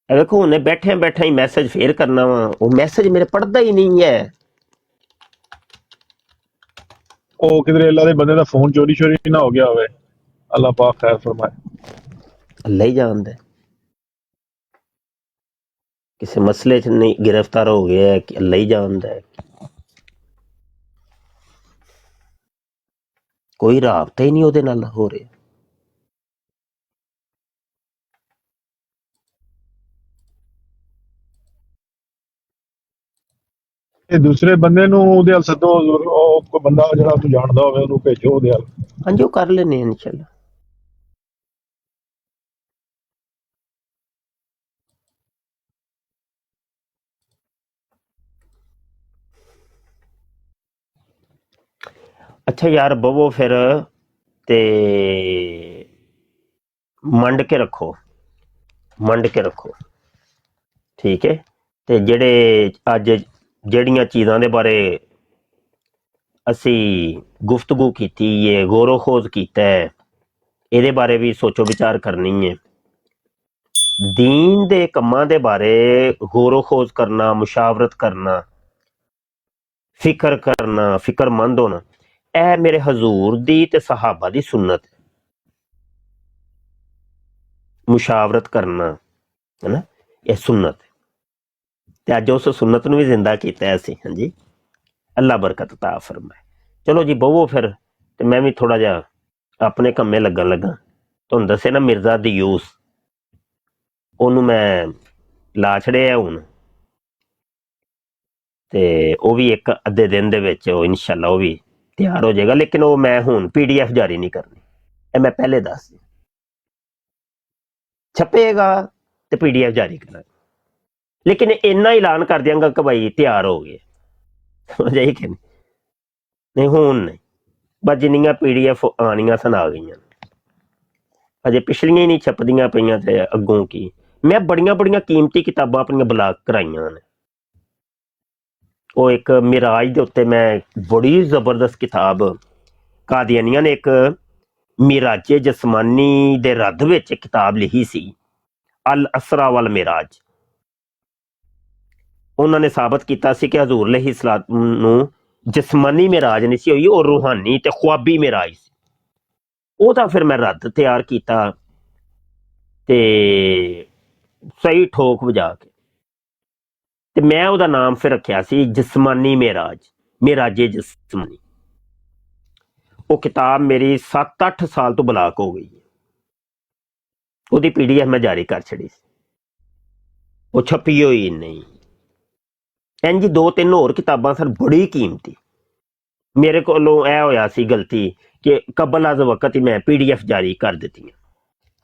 ਵੇਖੋ ਉਹਨੇ ਬੈਠਿਆਂ ਬੈਠਾ ਹੀ ਮੈਸੇਜ ਫੇਰ ਕਰਨਾ ਵਾ, ਉਹ ਮੈਸੇਜ ਮੇਰੇ ਪੜਦਾ ਹੀ ਨਹੀਂ ਹੈ। ਉਹ ਕਿਧਰੇ ਅੱਲਾ ਦੇ ਬੰਦੇ ਦਾ ਫੋਨ ਚੋਰੀ ਸ਼ੋਰੀ ਨਾ ਹੋ ਗਿਆ ਹੋਵੇ, ਅੱਲਾ ਪਾਕ ਖੈਰ ਫਰਮਾਏ। ਅੱਲਾ ਹੀ ਜਾਣਦਾ ਕਿਸੇ ਮਸਲੇ 'ਚ ਨਹੀਂ ਗ੍ਰਿਫਤਾਰ ਹੋ ਗਿਆ ਹੈ ਕਿ ਅੱਲਾ ਹੀ ਜਾਣਦਾ ਹੈ। ਕੋਈ ਰਾਬਤਾ ਹੀ ਨਹੀਂ ਉਹਦੇ ਨਾਲ ਹੋ ਰਿਹਾ। ਇਹ ਦੂਸਰੇ ਬੰਦੇ ਨੂੰ ਉਹਦੇ ਵੱਲ ਸੱਦੋ, ਉਹ ਕੋਈ ਬੰਦਾ ਜਿਹੜਾ ਤੂੰ ਜਾਣਦਾ ਹੋਵੇ ਉਹਨੂੰ ਭੇਜੋ ਉਹਦੇ ਵੱਲ। ਹਾਂਜੀ ਉਹ ਕਰ ਲੈਨੇ ਆ ਇਨਸ਼ਾਅੱਲਾ। ਅੱਛਾ ਯਾਰ ਬਵੋ ਫਿਰ ਤੇ ਮੰਡ ਕੇ ਰੱਖੋ, ਮੰਡ ਕੇ ਰੱਖੋ, ਠੀਕ ਹੈ। ਤੇ ਜਿਹੜੇ ਅੱਜ ਜਿਹੜੀਆਂ ਚੀਜ਼ਾਂ ਦੇ ਬਾਰੇ ਅਸੀਂ ਗੁਫ਼ਤਗੂ ਕੀਤੀ ਹੈ, ਗੌਰੋ ਖੋਜ ਕੀਤਾ ਹੈ, ਇਹਦੇ ਬਾਰੇ ਵੀ ਸੋਚੋ ਵਿਚਾਰ ਕਰਨੀ ਹੈ। ਦੀਨ ਦੇ ਕੰਮਾਂ ਦੇ ਬਾਰੇ ਗੌਰੋ ਖੋਜ ਕਰਨਾ, ਮੁਸ਼ਾਵਰਤ ਕਰਨਾ, ਫਿਕਰ ਕਰਨਾ, ਫਿਕਰਮੰਦ ਹੋਣਾ, ਇਹ ਮੇਰੇ ਹਜ਼ੂਰ ਦੀ ਤੇ ਸਹਾਬਾ ਦੀ ਸੁन्नत ਹੈ। ਮੁਸ਼ਾਵਰਤ ਕਰਨਾ ਹੈ ਨਾ, ਇਹ ਸੁन्नत ਹੈ। ਤੇ ਅੱਜ ਉਸ ਸੁन्नत ਨੂੰ ਵੀ ਜ਼ਿੰਦਾ ਕੀਤਾ ਅਸੀਂ। ਹਾਂਜੀ ਅੱਲਾ ਬਰਕਤ ਤਾ ਫਰਮਾਏ। ਚਲੋ ਜੀ ਬਵੋ ਫਿਰ, ਤੇ ਮੈਂ ਵੀ ਥੋੜਾ ਜਿਹਾ ਆਪਣੇ ਕੰਮੇ ਲੱਗਣ ਲੱਗਾ। ਤੁਹਾਨੂੰ ਦੱਸੇ ਨਾ ਮਿਰਜ਼ਾ ਦਿਯੂਸ, ਉਹਨੂੰ ਮੈਂ ਲਾ ਛੜਿਆ ਹੁਣ, ਤੇ ਉਹ ਵੀ ਇੱਕ ਅੱਧੇ ਦਿਨ ਦੇ ਵਿੱਚ ਉਹ ਇਨਸ਼ਾਅੱਲਾ ਉਹ ਵੀ ਤਿਆਰ ਹੋ ਜਾਏਗਾ। ਲੇਕਿਨ ਉਹ ਮੈਂ ਹੁਣ PDF ਜਾਰੀ ਨਹੀਂ ਕਰਨੀ, ਇਹ ਮੈਂ ਪਹਿਲੇ ਦੱਸ ਦਿਆਂ। ਛਪੇਗਾ ਤੇ PDF ਜਾਰੀ ਕਰਾਂਗਾ, ਲੇਕਿਨ ਇੰਨਾ ਐਲਾਨ ਕਰ ਦਿਆਂਗਾ ਕਿ ਭਾਈ ਤਿਆਰ ਹੋ ਗਏ, ਸਮਝ ਆਈ ਕਿ ਨਹੀਂ। ਹੁਣ ਨਹੀਂ, ਬਸ ਜਿੰਨੀਆਂ PDF ਆਣੀਆਂ ਸਨ ਆ ਗਈਆਂ, ਅਜੇ ਪਿਛਲੀਆਂ ਹੀ ਨਹੀਂ ਛਪਦੀਆਂ ਪਈਆਂ, ਤੇ ਅੱਗੋਂ ਕੀ। ਮੈਂ ਬੜੀਆਂ ਬੜੀਆਂ ਕੀਮਤੀ ਕਿਤਾਬਾਂ ਆਪਣੀਆਂ ਬਲਾਕ ਕਰਾਈਆਂ ਨੇ। ਉਹ ਇੱਕ ਮਿਰਾਜ ਦੇ ਉੱਤੇ ਮੈਂ ਬੜੀ ਜ਼ਬਰਦਸਤ ਕਿਤਾਬ, ਕਾਦੀਆਨੀਆਂ ਨੇ ਇੱਕ ਮਿਰਾਜੇ ਜਸਮਾਨੀ ਦੇ ਰੱਦ ਵਿੱਚ ਕਿਤਾਬ ਲਿਖੀ ਸੀ, ਅਲ ਅਸਰਾ ਵਲ ਮਿਰਾਜ। ਉਹਨਾਂ ਨੇ ਸਾਬਤ ਕੀਤਾ ਸੀ ਕਿ ਹਜ਼ੂਰ ਅਲੈਹਿਸਸਲਾਮ ਨੂੰ ਜਿਸਮਾਨੀ ਮਿਰਾਜ ਨਹੀਂ ਸੀ ਹੋਈ, ਉਹ ਰੂਹਾਨੀ ਤੇ ख्वाबी ਮਿਰਾਜ ਸੀ। ਉਹਦਾ ਫਿਰ ਮੈਂ ਰੱਦ ਤਿਆਰ ਕੀਤਾ ਤੇ ਸਹੀ ਠੋਕ ਵਜਾ ਕੇ, ਤੇ ਮੈਂ ਉਹਦਾ ਨਾਮ ਫਿਰ ਰੱਖਿਆ ਸੀ ਜਿਸਮਾਨੀ ਮਿਰਾਜ, ਮਿਰਾਜੇ ਜਿਸਮਾਨੀ। ਉਹ ਕਿਤਾਬ ਮੇਰੀ 7-8 ਸਾਲ ਤੋਂ ਬਲਾਕ ਹੋ ਗਈ, ਉਹਦੀ PDF ਮੈਂ ਜਾਰੀ ਕਰ ਛੜੀ ਸੀ, ਉਹ ਛਪੀ ਹੋਈ ਨਹੀਂ। ਇੰਝ 2-3 ਹੋਰ ਕਿਤਾਬਾਂ ਸਨ ਬੜੀ ਕੀਮਤੀ, ਮੇਰੇ ਕੋਲੋਂ ਇਹ ਹੋਇਆ ਸੀ ਗਲਤੀ ਕਿ ਕਬਲ ਅਜ਼ ਵਕਤ ਹੀ ਮੈਂ PDF ਜਾਰੀ ਕਰ ਦਿੱਤੀਆਂ,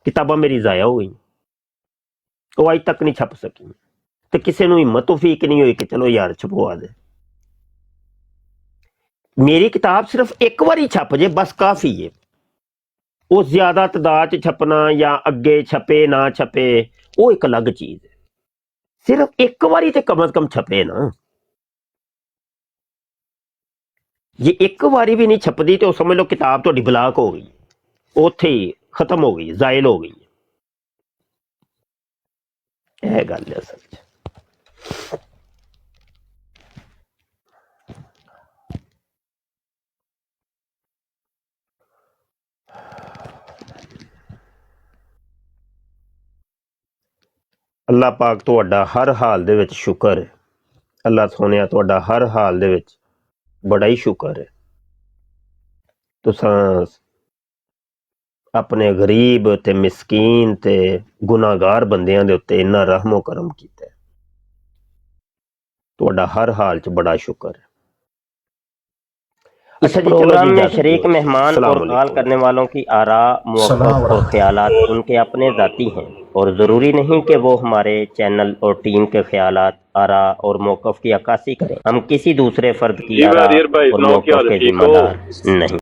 ਕਿਤਾਬਾਂ ਮੇਰੀ ਜ਼ਾਇਆ ਹੋ ਗਈ, ਉਹ ਅੱਜ ਤੱਕ ਨਹੀਂ ਛਪ ਸਕੀ। ਤੇ ਕਿਸੇ ਨੂੰ ਹਿੰਮਤ ਤੌਫੀਕ ਨਹੀਂ ਹੋਈ ਕਿ ਚਲੋ ਯਾਰ ਛਪਵਾ ਦੇ। ਮੇਰੀ ਕਿਤਾਬ ਸਿਰਫ ਇੱਕ ਵਾਰੀ ਛਪ ਜੇ ਬਸ ਕਾਫੀ ਹੈ। ਉਹ ਜ਼ਿਆਦਾ ਤਦਾਦ 'ਚ ਛਪਣਾ ਜਾਂ ਅੱਗੇ ਛਪੇ ਨਾ ਛਪੇ ਉਹ ਇੱਕ ਅਲੱਗ ਚੀਜ਼ ਹੈ। ਸਿਰਫ ਇੱਕ ਵਾਰੀ ਤੇ ਕਮ ਅਜ਼ ਕਮ ਛਪੇ ਨਾ। ਜੇ ਇੱਕ ਵਾਰੀ ਵੀ ਨਹੀਂ ਛਪਦੀ ਤੇ ਉਹ ਸਮਝ ਲਓ ਕਿਤਾਬ ਤੁਹਾਡੀ ਬਲਾਕ ਹੋ ਗਈ, ਉੱਥੇ ਹੀ ਖਤਮ ਹੋ ਗਈ, ਜ਼ਾਇਲ ਹੋ ਗਈ। ਇਹ ਗੱਲ ਹੈ ਅਸਲ 'ਚ। ਅੱਲਾ ਪਾਕ ਤੁਹਾਡਾ ਹਰ ਹਾਲ ਦੇ ਵਿੱਚ ਸ਼ੁਕਰ ਹੈ। ਅੱਲਾ ਸੋਹਣਿਆ ਤੁਹਾਡਾ ਹਰ ਹਾਲ ਦੇ ਵਿੱਚ ਬੜਾ ਹੀ ਸ਼ੁਕਰ ਹੈ। ਤੁਸਾਂ ਆਪਣੇ ਗਰੀਬ ਤੇ ਮਿਸਕੀਨ ਤੇ ਗੁਨਾਹਗਾਰ ਬੰਦਿਆਂ ਦੇ ਉੱਤੇ ਇੰਨਾ ਰਹਿਮੋ ਕਰਮ ਕੀਤਾ ਹੈ। ਤੁਹਾਡਾ हर हाल च बड़ा शुक्र है। इस प्रोग्राम में शरीक मेहमान और कॉल करने वालों की आरा, मौक़िफ़ और ख्यालात उनके अपने ज़ाती हैं और ज़रूरी नहीं कि वो हमारे चैनल और टीम के ख्यालात, आरा और मौक़िफ़ की अक्कासी करें। हम किसी दूसरे फ़र्द की आरा और मौक़िफ़ के ज़िम्मेदार नहीं।